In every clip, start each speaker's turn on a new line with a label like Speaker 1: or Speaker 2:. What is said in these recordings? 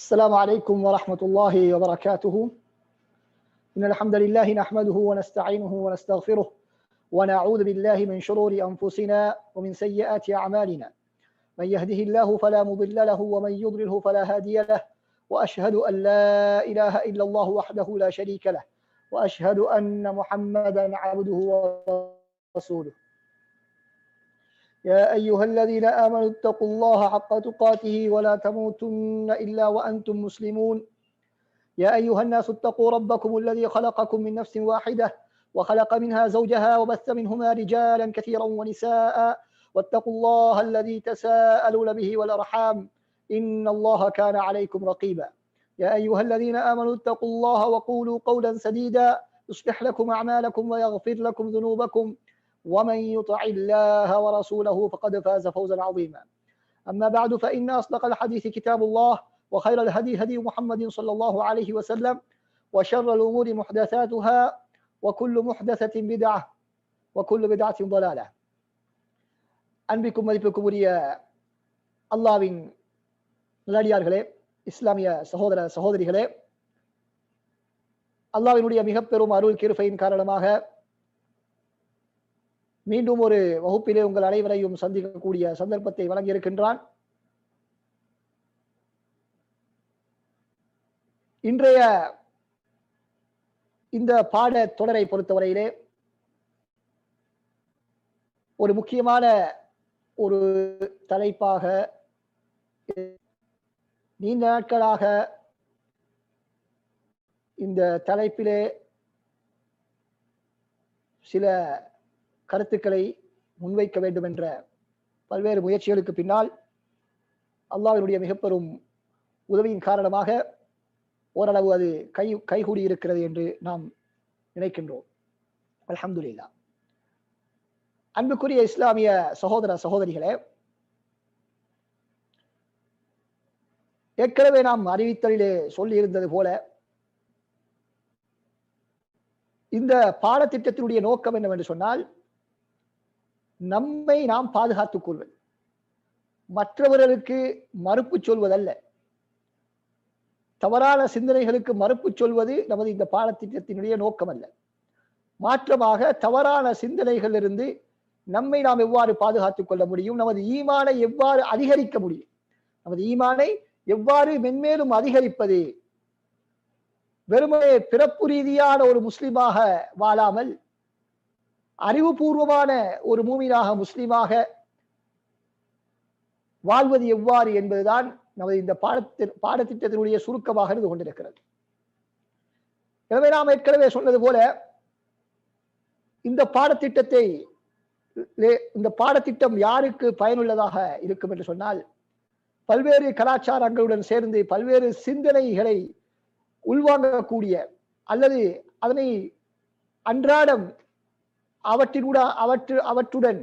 Speaker 1: السلام عليكم ورحمة الله وبركاته. إن الحمد لله نحمده ونستعينه ونستغفره ونعوذ بالله من شرور أنفسنا ومن سيئات أعمالنا. من يهده الله فلا مضل له ومن يضلله فلا هادي له، وأشهد أن لا إله إلا الله وحده لا شريك له، وأشهد أن محمدا عبده ورسوله. يا أيها الذين آمنوا اتقوا الله حق تقاته ولا تموتن إلا وأنتم مسلمون. يا أيها الناس اتقوا ربكم الذي خلقكم من نفس واحدة وخلق منها زوجها وبث منهما رجالا كثيرا ونساء، واتقوا الله الذي تساءلون به والأرحام إن الله كان عليكم رقيبا. يا أيها الذين آمنوا اتقوا الله وقولوا قولا سديدا يصلح لكم أعمالكم ويغفر لكم ذنوبكم، ومن يطع الله ورسوله فقد فاز فوزا عظيما. أما بعد فإن أصدق الحديث كتاب الله، وخير الهدي هدي محمد صلى الله عليه وسلم، وشر الأمور محدثاتها، وكل محدثة بدعة وكل بدعة ضلالة. அன்பிற்கும் மதிப்பிற்கும் உரிய அல்லாஹ்வின் நல்லடியார்களே, இஸ்லாமிய சகோதர சகோதரிகளே, அல்லாஹ்வினுடைய மிக பெரும் அருள் கிருபையின் காரணமாக மீண்டும் ஒரு வகுப்பிலே உங்கள் அனைவரையும் சந்திக்கக்கூடிய சந்தர்ப்பத்தை வழங்கியிருக்கின்றான். இன்றைய இந்த பாட தொடரை பொறுத்தவரையிலே ஒரு முக்கியமான ஒரு தலைப்பாக நீண்ட நாட்களாக இந்த தலைப்பிலே சில கருத்துக்களை முன்வைக்க வேண்டும் என்ற பல்வேறு முயற்சிகளுக்கு பின்னால் அல்லாஹ்வினுடைய மிக பெரும் உதவியின் காரணமாக ஓரளவு அது கைகூடி இருக்கிறது என்று நாம் நினைக்கின்றோம். அல்ஹம்துலில்லாஹ். அன்புக்குரிய இஸ்லாமிய சகோதர சகோதரிகளே, ஏற்கனவே நாம் அறிவித்தலிலே சொல்லி இருந்தது போல இந்த பாடத்திட்டத்தினுடைய நோக்கம் என்னவென்று சொன்னால், நம்மை நாம் பாதுகாத்துக் கொள்வது, மற்றவர்களுக்கு மறுப்பு சொல்வதல்ல. தவறான சிந்தனைகளுக்கு மறுப்பு சொல்வது நமது இந்த பாடத்திட்டத்தினுடைய நோக்கம் அல்ல. மாற்றமாக தவறான சிந்தனைகளிலிருந்து நம்மை நாம் எவ்வாறு பாதுகாத்துக் கொள்ள முடியும், நமது ஈமானை எவ்வாறு அதிகரிக்க முடியும், நமது ஈமானை எவ்வாறு மென்மேலும் அதிகரிப்பது, வெறுமனே பிறப்பு ரீதியான ஒரு முஸ்லிமாக வாழாமல் அறிவுபூர்வமான ஒரு மூமினாக முஸ்லிமாக வாழ்வது எவ்வாறு என்பதுதான் நமது இந்த பாடத்திட்டத்தினுடைய சுருக்கமாக இருந்து கொண்டிருக்கிறது. எனவே நாம் ஏற்கனவே சொன்னது போல இந்த பாடத்திட்டம் யாருக்கு பயனுள்ளதாக இருக்கும் என்று சொன்னால், பல்வேறு கலாச்சாரங்களுடன் சேர்ந்து பல்வேறு சிந்தனைகளை உள்வாங்கக்கூடிய அல்லது அதனை அன்றாடம் அவற்றுடன்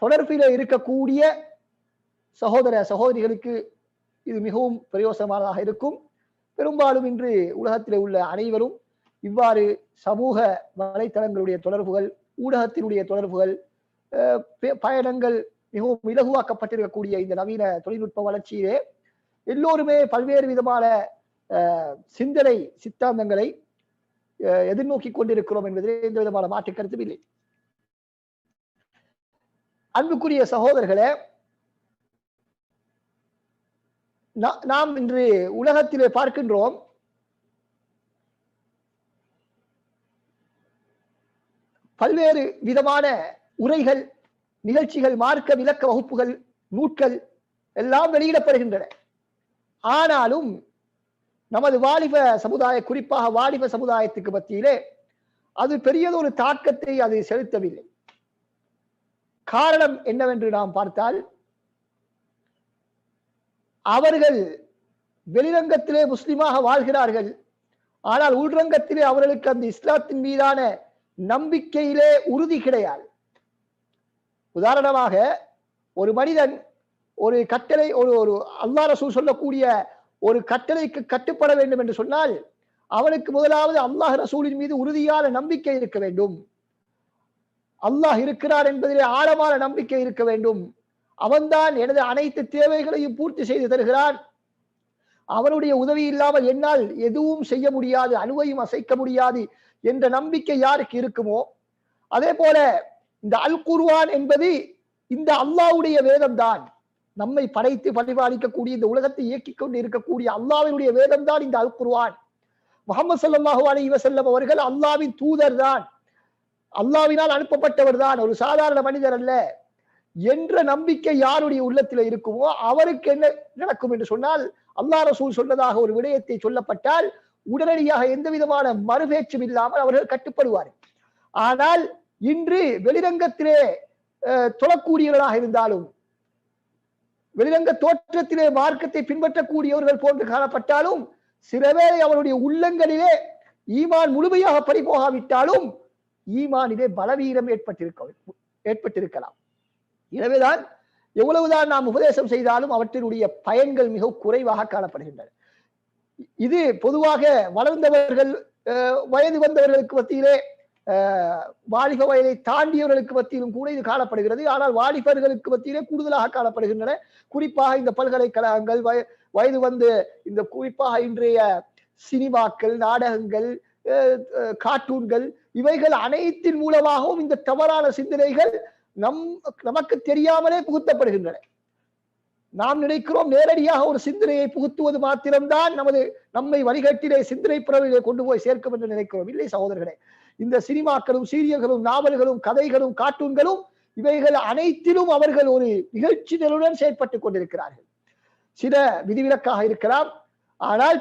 Speaker 1: தொடர்பில் இருக்கக்கூடிய சகோதர சகோதரிகளுக்கு இது மிகவும் பிரயோசனமானதாக இருக்கும். பெரும்பாலும் இன்று உலகத்தில் உள்ள அனைவரும் இவ்வாறு சமூக வலைத்தளங்களுடைய தொடர்புகள், ஊடகத்தினுடைய தொடர்புகள், பயணங்கள் மிகவும் இலகுவாக்கப்பட்டிருக்கக்கூடிய இந்த நவீன தொழில்நுட்ப வளர்ச்சியிலே எல்லோருமே பல்வேறு விதமான சிந்தனை சித்தாந்தங்களை எதிர்நோக்கி கொண்டிருக்கிறோம் என்பதில் எந்த விதமான மாற்று கருத்தும் இல்லை. அன்புக்குரிய சகோதரர்களே, நாம் இன்று உலகத்திலே பார்க்கின்றோம், பல்வேறு விதமான உரைகள், நிகழ்ச்சிகள், மார்க்க விளக்க வகுப்புகள், நூட்கள் எல்லாம் வெளியிடப்படுகின்றன. ஆனாலும் நமது வாலிப சமுதாய, குறிப்பாக வாலிப சமுதாயத்துக்கு மத்தியிலே அது பெரியதொரு தாக்கத்தை அது செலுத்தவில்லை. காரணம் என்னவென்று நாம் பார்த்தால், அவர்கள் வெளிரங்கத்திலே முஸ்லிமாக வாழ்கிறார்கள், ஆனால் உள்ரங்கத்திலே அவர்களுக்கு அந்த இஸ்லாத்தின் மீதான நம்பிக்கையிலே உறுதி கிடையாது. உதாரணமாக, ஒரு மனிதன் ஒரு கட்டளை, ஒரு அல்லாஹ் ரசூல் சொல்லக்கூடிய ஒரு கட்டளைக்கு கட்டுப்பட வேண்டும் என்று சொன்னால் அவனுக்கு முதலாவது அல்லாஹ் ரசூலின் மீது உறுதியான நம்பிக்கை இருக்க வேண்டும். அல்லாஹ் இருக்கிறார் என்பதிலே ஆழமான நம்பிக்கை இருக்க வேண்டும். அவன்தான் எனது அனைத்து தேவைகளையும் பூர்த்தி செய்து தருகிறான். அவனுடைய உதவி இல்லாமல் என்னால் எதுவும் செய்ய முடியாது, அணுவையும் அசைக்க முடியாது என்ற நம்பிக்கை யாருக்கு இருக்குமோ, அதே போல இந்த அல் குர்ஆன் என்பது இந்த அல்லாஹ்வுடைய வேதம் தான். நம்மை படைத்து பரிபாலிக்கக்கூடிய, இந்த உலகத்தை இயக்கிக் கொண்டு இருக்கக்கூடிய அல்லாஹ்வினுடைய வேதம் தான் இந்த அல் குர்ஆன். முஹம்மது ஸல்லல்லாஹு அலைஹி வஸல்லம் அவர்கள் அல்லாஹ்வின் தூதர் தான், அல்லாஹ்வினால் அனுப்பப்பட்டவர் தான், ஒரு சாதாரண மனிதர் அல்ல என்ற நம்பிக்கை யாருடைய உள்ளத்தில் இருக்குமோ அவருக்கு என்ன நடக்கும் என்று சொன்னால், அல்லாஹ் ரசூல் சொன்னதாக ஒரு விடயத்தை சொல்லப்பட்டால் உடனடியாக எந்த விதமான மறுபேச்சும் இல்லாமல் அவர்கள் கட்டுப்படுவார்கள். ஆனால் இன்று வெளிரங்கத்திலே தொழக்கூடியவர்களாக இருந்தாலும், வெளிரங்க தோற்றத்திலே மார்க்கத்தை பின்பற்றக்கூடியவர்கள் போன்று காணப்பட்டாலும், சிலவேளை அவருடைய உள்ளங்களிலே ஈமான் முழுமையாக பறிபோகாவிட்டாலும் ஈமானிலே பலவீனம் ஏற்பட்டிருக்கலாம். எனவேதான் எவ்வளவுதான் நாம் உபதேசம் செய்தாலும் அவற்றினுடைய பயன்கள் மிக குறைவாக காணப்படுகின்றன. இது பொதுவாக வளர்ந்தவர்கள், வயது வந்தவர்களுக்கு மத்தியிலே, வாலிப வயதை தாண்டியவர்களுக்கு மத்தியிலும் கூட இது காணப்படுகிறது. ஆனால் வாலிபர்களுக்கு மத்தியிலே கூடுதலாக காணப்படுகின்றன. குறிப்பாக இந்த பல்கலைக்கழகங்கள், வயது வந்து இந்த குறிப்பாக இன்றைய சினிமாக்கள், நாடகங்கள், கார்ட்டூன்கள், இவைகள் அனைத்தின் மூலமாகவும் இந்த தவறான சிந்தனைகள் நமக்கு தெரியாமலே புகுத்தப்படுகின்றன. நாம் நினைக்கிறோம் நேரடியாக ஒரு சிந்தனையை புகுத்துவது மாத்திரம்தான் நம்மை வழிகட்டிலே சிந்தனை பிறவிலே கொண்டு போய் சேர்க்கும் என்று நினைக்கிறோம். இல்லை சகோதரர்களே, இந்த சினிமாக்களும் சீரியல்களும் நாவல்களும் கதைகளும் கார்ட்டூன்களும் இவைகள் அனைத்திலும் அவர்கள் ஒரு நிகழ்ச்சிகளுடன் செயற்பட்டுக் கொண்டிருக்கிறார்கள். சில விதிவிலக்காக இருக்கலாம், ஆனால்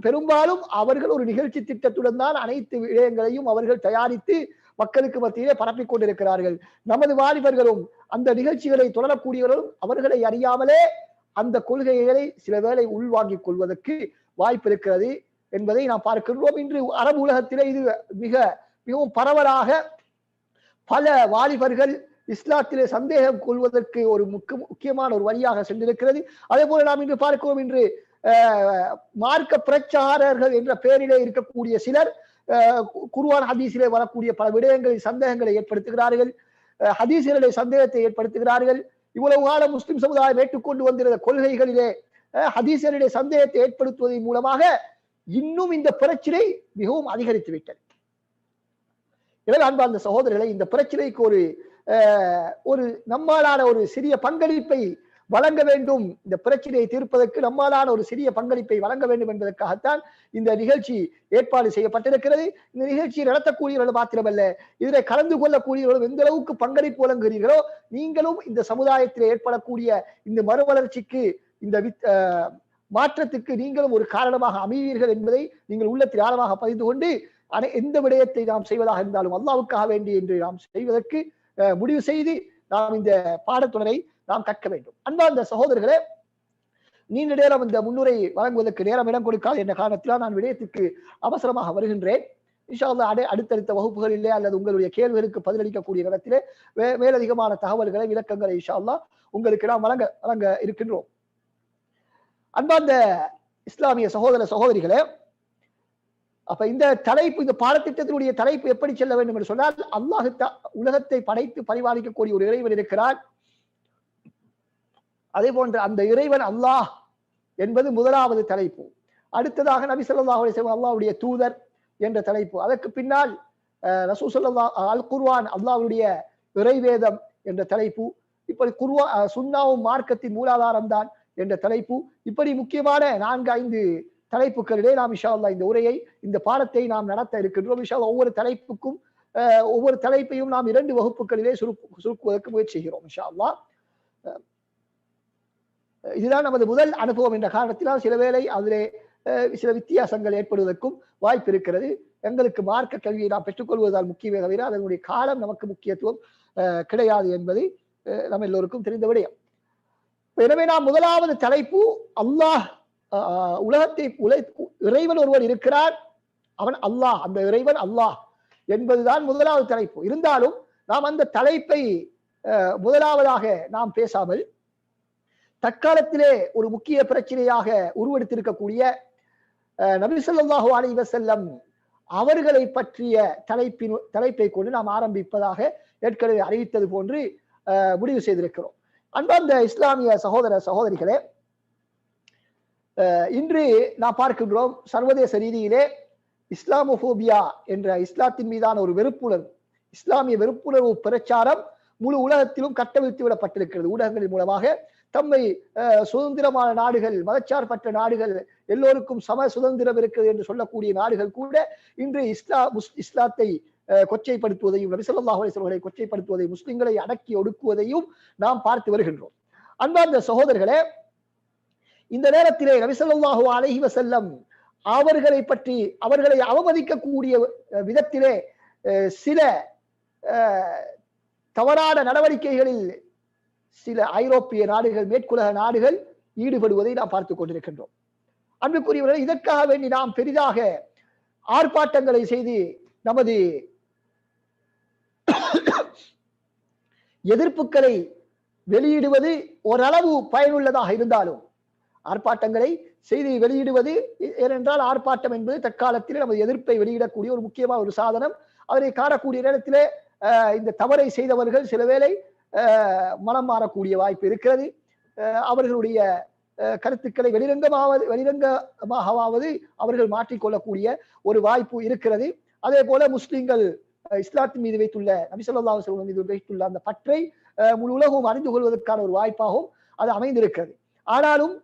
Speaker 1: பெரும்பாலும் அவர்கள் ஒரு நிகழ்ச்சி திட்டத்துடன் தான் அனைத்து விடயங்களையும் அவர்கள் தயாரித்து மக்களுக்கு மத்தியிலே பரப்பிக் கொண்டிருக்கிறார்கள். நமது வாலிபர்களும் அந்த நிகழ்ச்சிகளை தொடரக்கூடியவர்களும் அவர்களை அறியாமலே அந்த கொள்கைகளை சில வேளை உள்வாங்கிக் கொள்வதற்கு வாய்ப்பு இருக்கிறது என்பதை நாம் பார்க்கின்றோம். இன்று அரபு உலகத்திலே இது மிகவும் பரவலாக பல வாலிபர்கள் இஸ்லாத்திலே சந்தேகம் கொள்வதற்கு ஒரு முக்கியமான ஒரு வழியாக சென்றிருக்கிறது. அதே போல நாம் இன்று பார்க்கிறோம், இன்று மார்க்க பிரச்சாரர்கள் என்ற பெயரிலே இருக்கக்கூடிய சிலர் குர்ஆன் ஹதீஸிலே வரக்கூடிய பல விடயங்களில் சந்தேகங்களை ஏற்படுத்துகிறார்கள், ஹதீஸிலே சந்தேகத்தை ஏற்படுத்துகிறார்கள். இவ்வளவு காலம் முஸ்லிம் சமுதாயம் ஏற்றுக்கொண்டு வந்திருந்த கொள்கைகளிலே ஹதீஸிலே சந்தேகத்தை ஏற்படுத்துவதன் மூலமாக இன்னும் இந்த பிரச்சனை மிகவும் அதிகரித்து விட்டது. எனவே அன்பார்ந்த சகோதரர்களை, இந்த பிரச்சனைக்கு ஒரு நம்மாலான ஒரு சிறிய பங்களிப்பை வழங்க வேண்டும், இந்த பிரச்சனையை தீர்ப்பதற்கு நம்மாலான ஒரு சிறிய பங்களிப்பை வழங்க வேண்டும் என்பதற்காகத்தான் இந்த நிகழ்ச்சி ஏற்பாடு செய்யப்பட்டிருக்கிறது. இந்த நிகழ்ச்சியை நடத்தக்கூடியவர்கள் மாத்திரமல்ல, இதில் கலந்து கொள்ளக்கூடியவர்களும் எந்த அளவுக்கு பங்களிப்பு வழங்குகிறீர்களோ நீங்களும் இந்த சமுதாயத்தில் ஏற்படக்கூடிய இந்த மறுவளர்ச்சிக்கு, இந்த மாற்றத்துக்கு நீங்களும் ஒரு காரணமாக அமைவீர்கள் என்பதை நீங்கள் உள்ளத்தில் ஆழமாக பதிந்து கொண்டு, எந்த விடயத்தை நாம் செய்வதாக இருந்தாலும் அல்லாஹ்வுக்காக வேண்டி என்று நாம் செய்வதற்கு முடிவு செய்து நாம் இந்த பாடத்தொடரை நாம் கற்க வேண்டும். அன்பார்ந்த சகோதரர்களே, நீண்ட நேரம் இந்த முன்னுரை வழங்குவதற்கு நேரம் இடம் கொடுக்காது என்ற காரணத்தினால் நான் விடயத்துக்கு அவசரமாக வருகின்றேன். இன்ஷா அல்லாஹ் அடுத்தடுத்த வகுப்புகளிலே அல்லது உங்களுடைய கேள்விகளுக்கு பதிலளிக்கக்கூடிய இடத்திலே மேலதிகமான தகவல்களை, விளக்கங்களை இன்ஷா அல்லாஹ் உங்களுக்கு நாம் வழங்க இருக்கின்றோம். அன்பார்ந்த இஸ்லாமிய சகோதர சகோதரிகளே, அப்ப இந்த தலைப்பு, இந்த பாடத்திட்டத்தினுடைய தலைப்பு எப்படி செல்ல வேண்டும் என்று சொன்னால், அல்லாஹ் உலகத்தை படைத்து பரிபாலிக்கக்கூடிய ஒரு இறைவன் இருக்கிறார். அதே போன்று அந்த இறைவன் அல்லாஹ் என்பது முதலாவது தலைப்பு. அடுத்ததாக நபி ஸல்லல்லாஹு அலைஹி வஸல்லம் அல்லாஹ்வுடைய தூதர் என்ற தலைப்பு. அதற்கு பின்னால் ரசூல் ஸல்லல்லாஹு அல் குர்ஆன் அல்லாஹ்வுடைய இறைவேதம் என்ற தலைப்பு. இப்படி சுன்னாவும் மார்க்கத்தின் மூலாதாரம் தான் என்ற தலைப்பு. இப்படி முக்கியமான 4-5 தலைப்புகளிலே நாம் இன்ஷா அல்லாஹ் இந்த உரையை, இந்த பாடத்தை நாம் நடத்த இருக்கின்றோம். இன்ஷா அல்லாஹ் ஒவ்வொரு தலைப்பையும் நாம் 2 வகுப்புகளிலே சுருக்குவதற்கு முயற்சி செய்கிறோம் இன்ஷா அல்லாஹ். இதுதான் நமது முதல் அனுபவம் என்ற காரணத்தினால் சில வேளை அதிலே சில வித்தியாசங்கள் ஏற்படுவதற்கும் வாய்ப்பு இருக்கிறது. எங்களுக்கு மார்க்க கல்வியை நாம் பெற்றுக்கொள்வதால் முக்கியமே தவிர அதனுடைய காலம் நமக்கு முக்கியத்துவம் கிடையாது என்பது நம்ம எல்லோருக்கும் தெரிந்த விடயம். எனவே நாம் முதலாவது தலைப்பு, அல்லாஹ் உலகத்தை இறைவன் ஒருவர் இருக்கிறார், அவன் அல்லாஹ், அந்த இறைவன் அல்லாஹ் என்பதுதான் முதலாவது தலைப்பு. இருந்தாலும் நாம் அந்த தலைப்பை முதலாவதாக நாம் பேசாமல் தற்காலத்திலே ஒரு முக்கிய பிரச்சனையாக உருவெடுத்திருக்கக்கூடிய நபி ஸல்லல்லாஹு அலைஹி வஸல்லம் அவர்களை பற்றிய தலைப்பை கொண்டு நாம் ஆரம்பிப்பதாக ஏற்கனவே அறிவித்தது போன்று முடிவு செய்திருக்கிறோம். அன்பார்ந்த இஸ்லாமிய சகோதர சகோதரிகளே, இன்று நாம் பார்க்கின்றோம் சர்வதேச ரீதியிலே இஸ்லாமோபோபியா என்ற இஸ்லாத்தின் மீதான ஒரு வெறுப்புணர்வு, இஸ்லாமிய வெறுப்புணர்வு பிரச்சாரம் முழு உலகத்திலும் கட்டவிழ்த்து விடப்பட்டிருக்கிறது. ஊடகங்களின் மூலமாக தம்மை சுதந்திரமான நாடுகள், மதச்சார்பற்ற நாடுகள், எல்லோருக்கும் சம சுதந்திரம் இருக்கிறது என்று சொல்லக்கூடிய நாடுகள் கூட இன்று இஸ்லாத்தை கொச்சைப்படுத்துவதையும், நபி ஸல்லல்லாஹு அலைஹி வஸல்லம் கொச்சைப்படுத்துவதையும், முஸ்லிம்களை அடக்கி ஒடுக்குவதையும் நாம் பார்த்து வருகின்றோம். அன்பார்ந்த சகோதரர்களே, இந்த நேரத்திலே நபி ஸல்லல்லாஹு அலைஹி வஸல்லம் அவர்களை பற்றி, அவர்களை அவமதிக்கக்கூடிய விதத்திலே சில தவறான நடவடிக்கைகளில் சில ஐரோப்பிய நாடுகள், மேற்குலக நாடுகள் ஈடுபடுவதை நாம் பார்த்துக் கொண்டிருக்கின்றோம். அன்புக்குரியவர்கள், இதற்காக வேண்டி நாம் பெரிதாக ஆர்ப்பாட்டங்களை செய்து நமது எதிர்ப்புகளை வெளியிடுவது ஓரளவு பயனுள்ளதாக இருந்தாலும், ஆர்ப்பாட்டங்களை செய்தி வெளியிடுவது, ஏனென்றால் ஆர்ப்பாட்டம் என்பது தற்காலத்தில் நமது எதிர்ப்பை வெளியிடக்கூடிய ஒரு முக்கியமான ஒரு சாதனம். அதனை காணக்கூடிய நேரத்திலே இந்த தவறை செய்தவர்கள் சில வேளை மனம் மாறக்கூடிய வாய்ப்பு இருக்கிறது. அவர்களுடைய கருத்துக்களை வெளிரங்கமாகவாவது அவர்கள் மாற்றிக்கொள்ளக்கூடிய ஒரு வாய்ப்பு இருக்கிறது. அதே போல முஸ்லிம்கள் இஸ்லாத்தின் மீது வைத்துள்ள, நபி ஸல்லல்லாஹு அலைஹி வஸல்லம் மீது வைத்துள்ள அந்த பற்றை முழு உலகம் அறிந்து கொள்வதற்கான ஒரு வாய்ப்பாகவும் அது அமைந்திருக்கிறது. ஆனாலும்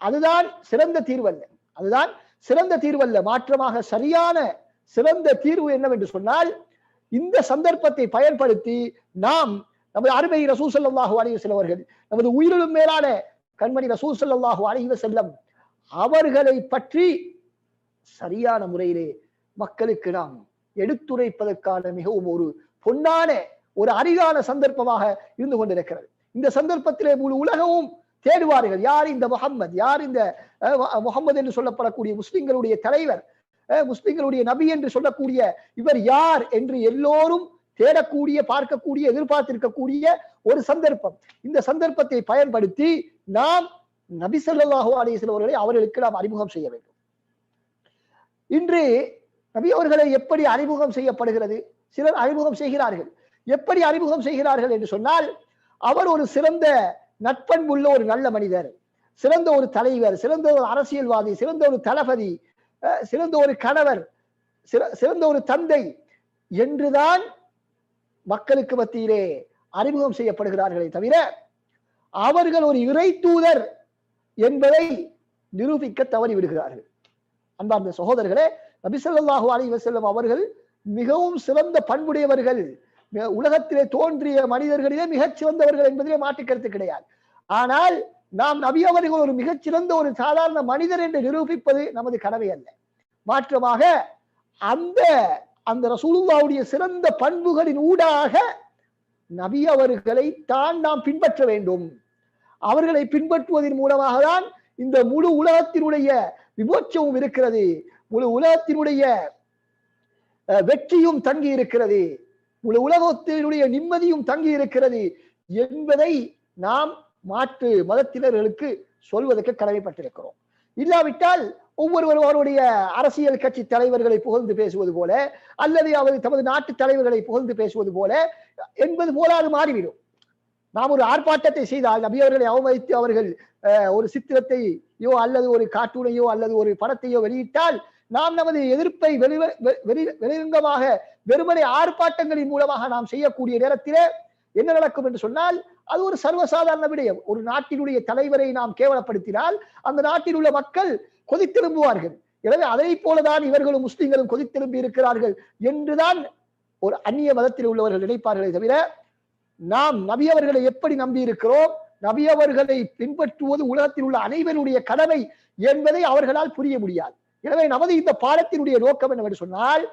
Speaker 1: அதுதான் சிறந்த தீர்வல்ல, அதுதான் சிறந்த தீர்வல்ல. மாற்றமாக சரியான சிறந்த தீர்வு என்னவென்று சொன்னால், இந்த சந்தர்ப்பத்தை பயன்படுத்தி நாம் நமது அருமை ரசூல் ஸல்லல்லாஹு அலைஹி வஸல்லம் அவர்கள், நமது உயிரிலும் மேலான கண்மணி ரசூல் ஸல்லல்லாஹு அலைஹி வஸல்லம் அவர்களை பற்றி சரியான முறையிலே மக்களுக்கு நாம் எடுத்துரைப்பதற்கான மிகவும் ஒரு பொன்னான, ஒரு அரிதான சந்தர்ப்பமாக இருந்து கொண்டிருக்கிறது. இந்த சந்தர்ப்பத்திலே முழு உலகமும் தேடுவார்கள், யார் இந்த முஹம்மது, யார் இந்த முஹம்மது என்று சொல்லப்படக்கூடிய முஸ்லிம்களுடைய தலைவர், முஸ்லிம்களுடைய நபி என்று சொல்லக்கூடிய இவர் யார் என்று எல்லோரும் தேடக்கூடிய, பார்க்கக்கூடிய, எதிர்பார்த்திருக்கக்கூடிய ஒரு சந்தர்ப்பம். இந்த சந்தர்ப்பத்தை பயன்படுத்தி நாம் நபி ஸல்லல்லாஹு அலைஹி வஸல்லம் அவர்களை அவர்களுக்கு நாம் அறிமுகம் செய்ய வேண்டும். இன்று நபி அவர்களை எப்படி அறிமுகம் செய்யப்படுகிறது? சிலர் அறிமுகம் செய்கிறார்கள். எப்படி அறிமுகம் செய்கிறார்கள் என்று சொன்னால், அவர் ஒரு சிறந்த நட்பண்புள்ள ஒரு நல்ல மனிதர், சிறந்த ஒரு தலைவர், சிறந்த ஒரு அரசியல்வாதி, சிறந்த ஒரு தளபதி, சிறந்த ஒரு கணவர், சிறந்த ஒரு தந்தை என்றுதான் மக்களுக்கு மத்தியிலே அறிமுகம் செய்யப்படுகிறார்களே தவிர, அவர்கள் ஒரு இறை தூதர் என்பதை நிரூபிக்க தவறி விடுகிறார்கள். அன்பார்ந்த சகோதரர்களே, நபி ஸல்லல்லாஹு அலைஹி வஸல்லம் அவர்கள் மிகவும் சிறந்த பண்புடையவர்கள், உலகத்திலே தோன்றிய மனிதர்களிலே மிகச் சிறந்தவர்கள் என்பதிலே மாற்று கருத்து கிடையாது. ஆனால் நாம் நபி அவர்கள் ஒரு மிகச்சிறந்த ஒரு சாதாரண மனிதர் என்று நிரூபிப்பது நமது கடமை அல்ல. மாற்றமாக அந்த ரசூலுல்லாஹ்வுடைய சிறந்த பண்புகளின் ஊடாக நபி அவர்களை தான் நாம் பின்பற்ற வேண்டும். அவர்களை பின்பற்றுவதன் மூலமாக தான் இந்த முழு உலகத்தினுடைய விமோச்சமும் இருக்கிறது, முழு உலகத்தினுடைய வெற்றியும் தங்கி இருக்கிறது, முழு உலகத்தினுடைய நிம்மதியும் தங்கி இருக்கிறது என்பதை நாம் மாற்று மதத்தினர்களுக்கு சொல்வதற்கு கடமைப்பட்டிருக்கிறோம். இல்லாவிட்டால் ஒவ்வொருவரும் அவருடைய அரசியல் கட்சி தலைவர்களை புகழ்ந்து பேசுவது போல, அல்லது அவர் தமது நாட்டு தலைவர்களை புகழ்ந்து பேசுவது போல என்பது போல அது மாறிவிடும். நாம் ஒரு ஆர்ப்பாட்டத்தை செய்தால், நபி அவர்களை அவமதித்து அவர்கள் ஒரு சித்திரத்தையோ அல்லது ஒரு கார்ட்டூனையோ அல்லது ஒரு படத்தையோ வெளியிட்டால், நாம் நமது எதிர்ப்பை வெளிரங்கமாக வெறுமனை ஆர்ப்பாட்டங்களின் மூலமாக நாம் செய்யக்கூடிய நேரத்திலே என்ன நடக்கும் என்று சொன்னால், அது ஒரு சர்வசாதாரண விடயம். ஒரு நாட்டினுடைய தலைவரை நாம் கேவலப்படுத்தினால் அந்த நாட்டில் உள்ள மக்கள் கொதித்தெழும்புவார்கள். எனவே அதை போலதான் இவர்களும் முஸ்லிம்களும் கொதித்தெழும்பி இருக்கிறார்கள் என்றுதான் ஒரு அந்நிய மதத்தில் உள்ளவர்கள் நினைப்பார்களே தவிர, நாம் நபி அவர்களை எப்படி நம்பி இருக்கிறோம், நபி அவர்களை பின்பற்றுவது உலகத்தில் உள்ள அனைவருடைய கடமை என்பதை அவர்களால் புரிய முடியாது. எனவே நமது இந்த பாடத்தினுடைய நோக்கம் என்னவென்று சொன்னால்,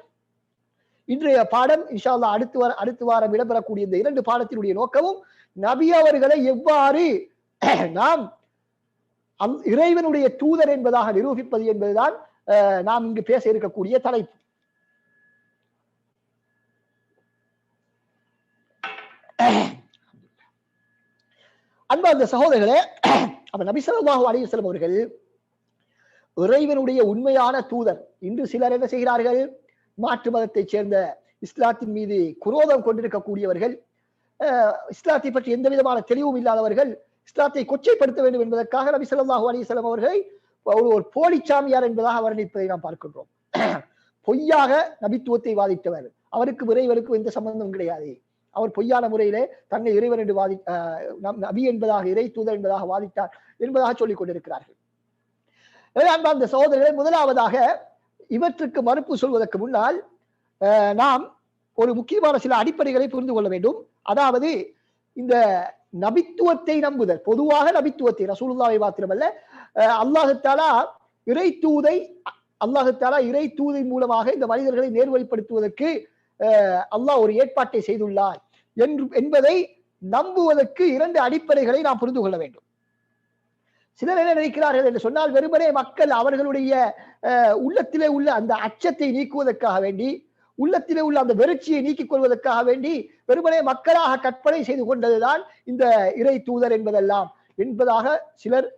Speaker 1: இன்றைய பாடம் இன்ஷா அல்லாஹ் அடுத்த வாரம் இடம்பெறக்கூடிய இந்த 2 பாடத்தினுடைய நோக்கமும் நபி அவர்களை எவ்வாறு நாம் இறைவனுடைய தூதர் என்பதாக நிரூபிப்பது என்பதுதான் நாம் இங்கு பேச இருக்கக்கூடிய தலைப்பு. அன்பார்ந்த சகோதரர்களே, நபி ஸல்லல்லாஹு அலைஹி வஸல்லம் அவர்கள் இறைவனுடைய உண்மையான தூதர். இன்று சிலர் என்ன செய்கிறார்கள், மாற்று மதத்தைச் சேர்ந்த இஸ்லாத்தின் மீது குரோதம் கொண்டிருக்கக்கூடியவர்கள், இஸ்லாத்தை பற்றி எந்த விதமான தெளிவும் இல்லாதவர்கள், இஸ்லாத்தை கொச்சைப்படுத்த வேண்டும் என்பதற்காக நபி ஸல்லல்லாஹு அலைஹி வஸல்லம் அவர்களை ஒரு போலிச்சாமியார் என்பதாக வர்ணிப்பதை நாம் பார்க்கின்றோம். பொய்யாக நபித்துவத்தை வாதிட்டவர், அவருக்கு இறைவனுக்கும் எந்த சம்பந்தம் கிடையாது. அவர் பொய்யான முறையிலே தன்னை இறைவன் என்று நபி என்பதாக, இறை தூதர் என்பதாக வாதிட்டார் என்பதாக சொல்லிக் கொண்டிருக்கிறார்கள். அன்பார்ந்த சகோதரர்களே, முதலாவதாக இவற்றுக்கு மறுப்பு சொல்வதற்கு முன்னால் நாம் ஒரு முக்கியமான சில அடிப்படைகளை புரிந்து கொள்ள வேண்டும். அதாவது இந்த நபித்துவத்தை நம்புதல், பொதுவாக நபித்துவத்தை ரசூலுல்லாஹை மாத்திரமல்ல, அல்லாஹ் தஆலா இறை தூதை மூலமாக இந்த மனிதர்களை நேர்வழிப்படுத்துவதற்கு அல்லாஹ் ஒரு ஏற்பாட்டை செய்துள்ளார் என்பதை நம்புவதற்கு இரண்டு அடிப்படைகளை நாம் புரிந்து கொள்ள வேண்டும். சிலர் என்ன நினைக்கிறார்கள் என்று சொன்னால், வெறுமனே மக்கள் அவர்களுடைய உள்ளத்திலே உள்ள அந்த அச்சத்தை நீக்குவதற்காக வேண்டி, உள்ளத்திலே உள்ள அந்த வெறுச்சியை நீக்கிக் கொள்வதற்காக வேண்டி வெறுமனே மக்களாக கற்பனை செய்து கொண்டதுதான் இந்த இறை தூதர் என்பதாக சிலர்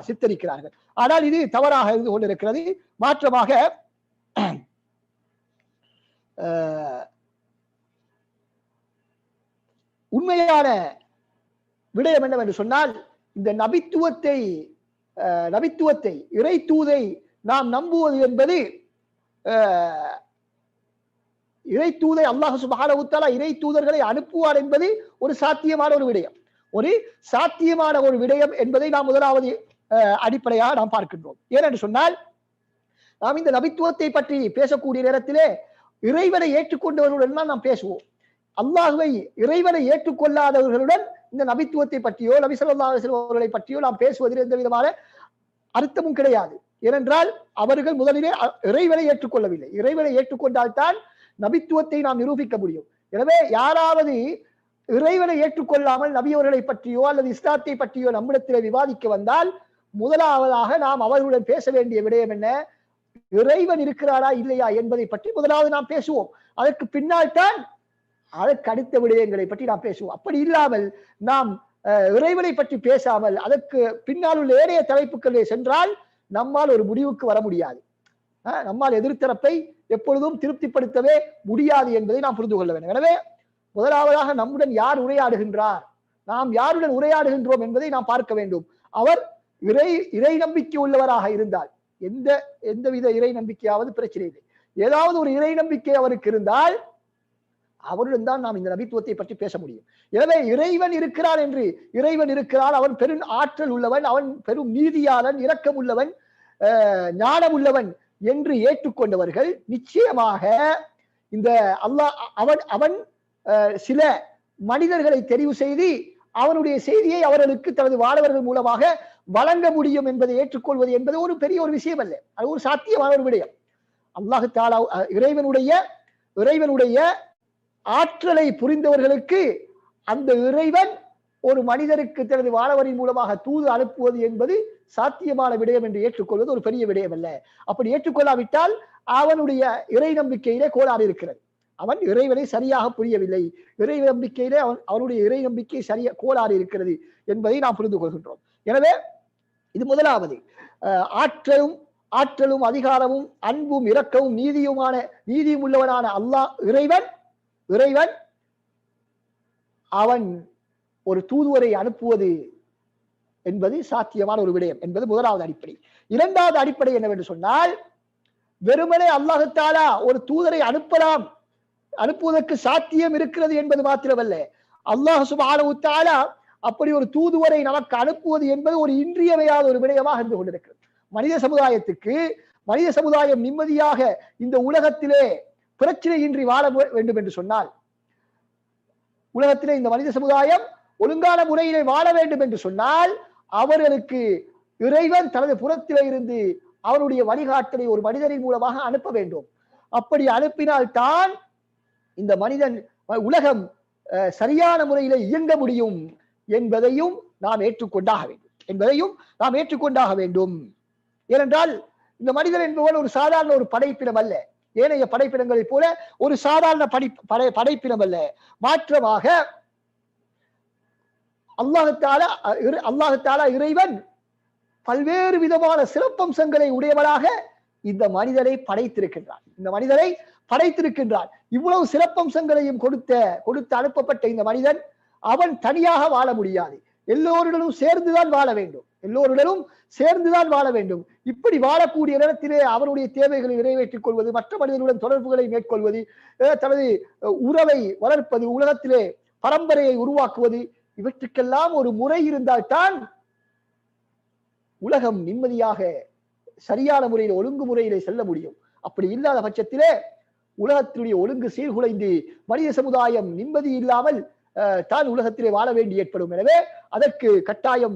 Speaker 1: சித்தரிக்கிறார்கள். ஆனால் இது தவறாக இருந்து கொண்டிருக்கிறது. மாற்றமாக உண்மையான விடயம் என்னவென்று சொன்னால், இந்த நபித்துவத்தை இறை தூதை நாம் நம்புவது என்பது இறை தூதை அல்லாஹ் சுப்ஹானஹு வ தஆலா இறை தூதர்களை அனுப்புவார் என்பது ஒரு சாத்தியமான ஒரு விடயம் என்பதை நாம் முதலாவது அடிப்படையாக நாம் பார்க்கின்றோம். ஏனென்று சொன்னால், நாம் இந்த நபித்துவத்தை பற்றி பேசக்கூடிய நேரத்திலே இறைவனை ஏற்றுக்கொண்டவர்களுடன் தான் நாம் பேசுவோம். அல்லாஹ்வை இறைவனை ஏற்றுக்கொள்ளாதவர்களுடன் இந்த நபித்துவத்தை பற்றியோ நபி ஸல்லல்லாஹு அலைஹி வஸல்லம் அவர்களை பற்றியோ நாம் பேசுவதில் எந்த விதமான அர்த்தமும் கிடையாது. ஏனென்றால் அவர்கள் முதலிலே இறைவனை ஏற்றுக்கொள்ளவில்லை. இறைவனை ஏற்றுக்கொண்டால்தான் நபித்துவத்தை நாம் நிரூபிக்க முடியும். எனவே யாராவது இறைவனை ஏற்றுக்கொள்ளாமல் நபியவர்களை பற்றியோ அல்லது இஸ்லாத்தை பற்றியோ நம்மிடத்திலே விவாதிக்க வந்தால், முதலாவதாக நாம் அவர்களுடன் பேச வேண்டிய விடயம் என்ன? இறைவன் இருக்கிறாரா இல்லையா என்பதை பற்றி முதலாவது நாம் பேசுவோம். அதற்கு பின்னால் தான் அதற்கு அடுத்த விடயங்களை பற்றி நாம் பேசுவோம். அப்படி இல்லாமல் நாம் இறைவனை பற்றி பேசாமல் அதற்கு பின்னால் உள்ள ஏனைய தலைப்புகளே சென்றால் நம்மால் ஒரு முடிவுக்கு வர முடியாது. நம்மால் எதிர்த்தரப்பை எப்பொழுதும் திருப்திப்படுத்தவே முடியாது என்பதை நாம் புரிந்து கொள்ள வேண்டும். எனவே முதலாவதாக நம்முடன் யார் உரையாடுகின்றார், நாம் யாருடன் உரையாடுகின்றோம் என்பதை நாம் பார்க்க வேண்டும். அவர் இறை நம்பிக்கை உள்ளவராக இருந்தால், எந்தவித இறை நம்பிக்கையாவது பிரச்சனை இல்லை. ஏதாவது ஒரு இறை நம்பிக்கை அவருக்கு இருந்தால் அவருடன் தான் நாம் இந்த நபித்துவத்தை பற்றி பேச முடியும். எனவே இறைவன் இருக்கிறான், அவன் பெரும் ஆற்றல் உள்ளவன், அவன் பெரும் நீதியாளன், இரக்கம் உள்ளவன், ஞானம் உள்ளவன் என்று ஏற்றுக்கொண்டவர்கள் நிச்சயமாக இந்த அவன் சில மனிதர்களை தெரிவு செய்து அவனுடைய செய்தியை அவர்களுக்கு தனது வானவர்கள் மூலமாக வழங்க முடியும் என்பதை ஏற்றுக்கொள்வது என்பது ஒரு பெரிய ஒரு விஷயம் அல்ல. அது ஒரு சாத்தியமான ஒரு விடயம். அல்லாஹ் தஆலா இறைவனுடைய ஆற்றலை புரிந்தவர்களுக்கு அந்த இறைவன் ஒரு மனிதருக்கு தனது வானவரின் மூலமாக தூது அனுப்புவது என்பது சாத்தியமான விடயம் என்று ஏற்றுக்கொள்வது ஒரு பெரிய விடயம் அல்ல. அப்படி ஏற்றுக்கொள்ளாவிட்டால் அவனுடைய இறை நம்பிக்கையிலே கோளாறு இருக்கிறது. அவன் இறைவனை சரியாக புரியவில்லை. இறை நம்பிக்கையிலே அவனுடைய இறை நம்பிக்கை கோளாறு இருக்கிறது என்பதை நாம் புரிந்து கொள்கின்றோம். எனவே இது முதலாவது. ஆற்றலும் அதிகாரமும் அன்பும் இரக்கமும் நீதியும் உள்ளவனான அல்லாஹ் இறைவன் அவன் ஒரு தூதுவரை அனுப்புவது என்பது சாத்தியமான ஒரு விடயம் என்பது முதலாவது அடிப்படை. இரண்டாவது அடிப்படை என்னவென்று சொன்னால், வெறுமனே அல்லாஹ் தஆலா ஒரு தூதரை அனுப்புவதற்கு சாத்தியம் இருக்கிறது என்பது மாத்திரமல்ல, அல்லாஹ் சுப்ஹானஹு வ தஆலா அப்படி ஒரு தூதுவரை நமக்கு அனுப்புவது என்பது ஒரு இன்றியமையாத ஒரு விடயமாக இருந்து கொண்டிருக்கிறது. மனித சமுதாயம் நிம்மதியாக இந்த உலகத்திலே பிரச்சனையின்றி வாழ வேண்டும் என்று சொன்னால், உலகத்திலே இந்த மனித சமுதாயம் ஒழுங்கான முறையிலே வாழ வேண்டும் என்று சொன்னால், அவர்களுக்கு இறைவன் தனது புறத்திலே இருந்து அவருடைய வழிகாட்டலை ஒரு மனிதரின் மூலமாக அனுப்ப வேண்டும். அப்படி அனுப்பினால்தான் இந்த உலகம் சரியான முறையிலே இயங்க முடியும் என்பதையும் நாம் ஏற்றுக்கொண்டாக வேண்டும். ஏனென்றால் இந்த மனிதன் என்பவன் ஒரு சாதாரண ஒரு படைப்பினம் அல்ல, ஏனைய படைப்பினங்களைப் போல ஒரு சாதாரண படைப்பினம் அல்ல. மாற்றமாக அல்லாஹ் தஆலா இறைவன் பல்வேறு விதமான சிறப்பம்சங்களை உடையவனாக இந்த மனிதனை படைத்திருக்கின்றான். இவ்வளவு சிறப்பம்சங்களையும் கொடுத்து அனுப்பப்பட்ட இந்த மனிதன் அவன் தனியாக வாழ முடியாது. எல்லோருடனும் சேர்ந்துதான் வாழ வேண்டும், எல்லோருடனும் சேர்ந்துதான் வாழ வேண்டும். இப்படி வாழக்கூடிய நேரத்திலே அவருடைய தேவைகளை நிறைவேற்றிக் கொள்வது, மற்ற மனிதர்களுடன் தொடர்புகளை மேற்கொள்வது, தனது உறவை வளர்ப்பது, உலகத்திலே பரம்பரையை உருவாக்குவது, இவற்றுக்கெல்லாம் ஒரு முறை இருந்தால்தான் உலகம் நிம்மதியாக சரியான முறையில் ஒழுங்குமுறையிலே செல்ல முடியும். அப்படி இல்லாத பட்சத்திலே உலகத்தினுடைய ஒழுங்கு சீர்குலைந்து மனித சமுதாயம் நிம்மதி இல்லாமல் தான் உலகத்திலே வாழ வேண்டி ஏற்படும். எனவே அதற்கு கட்டாயம்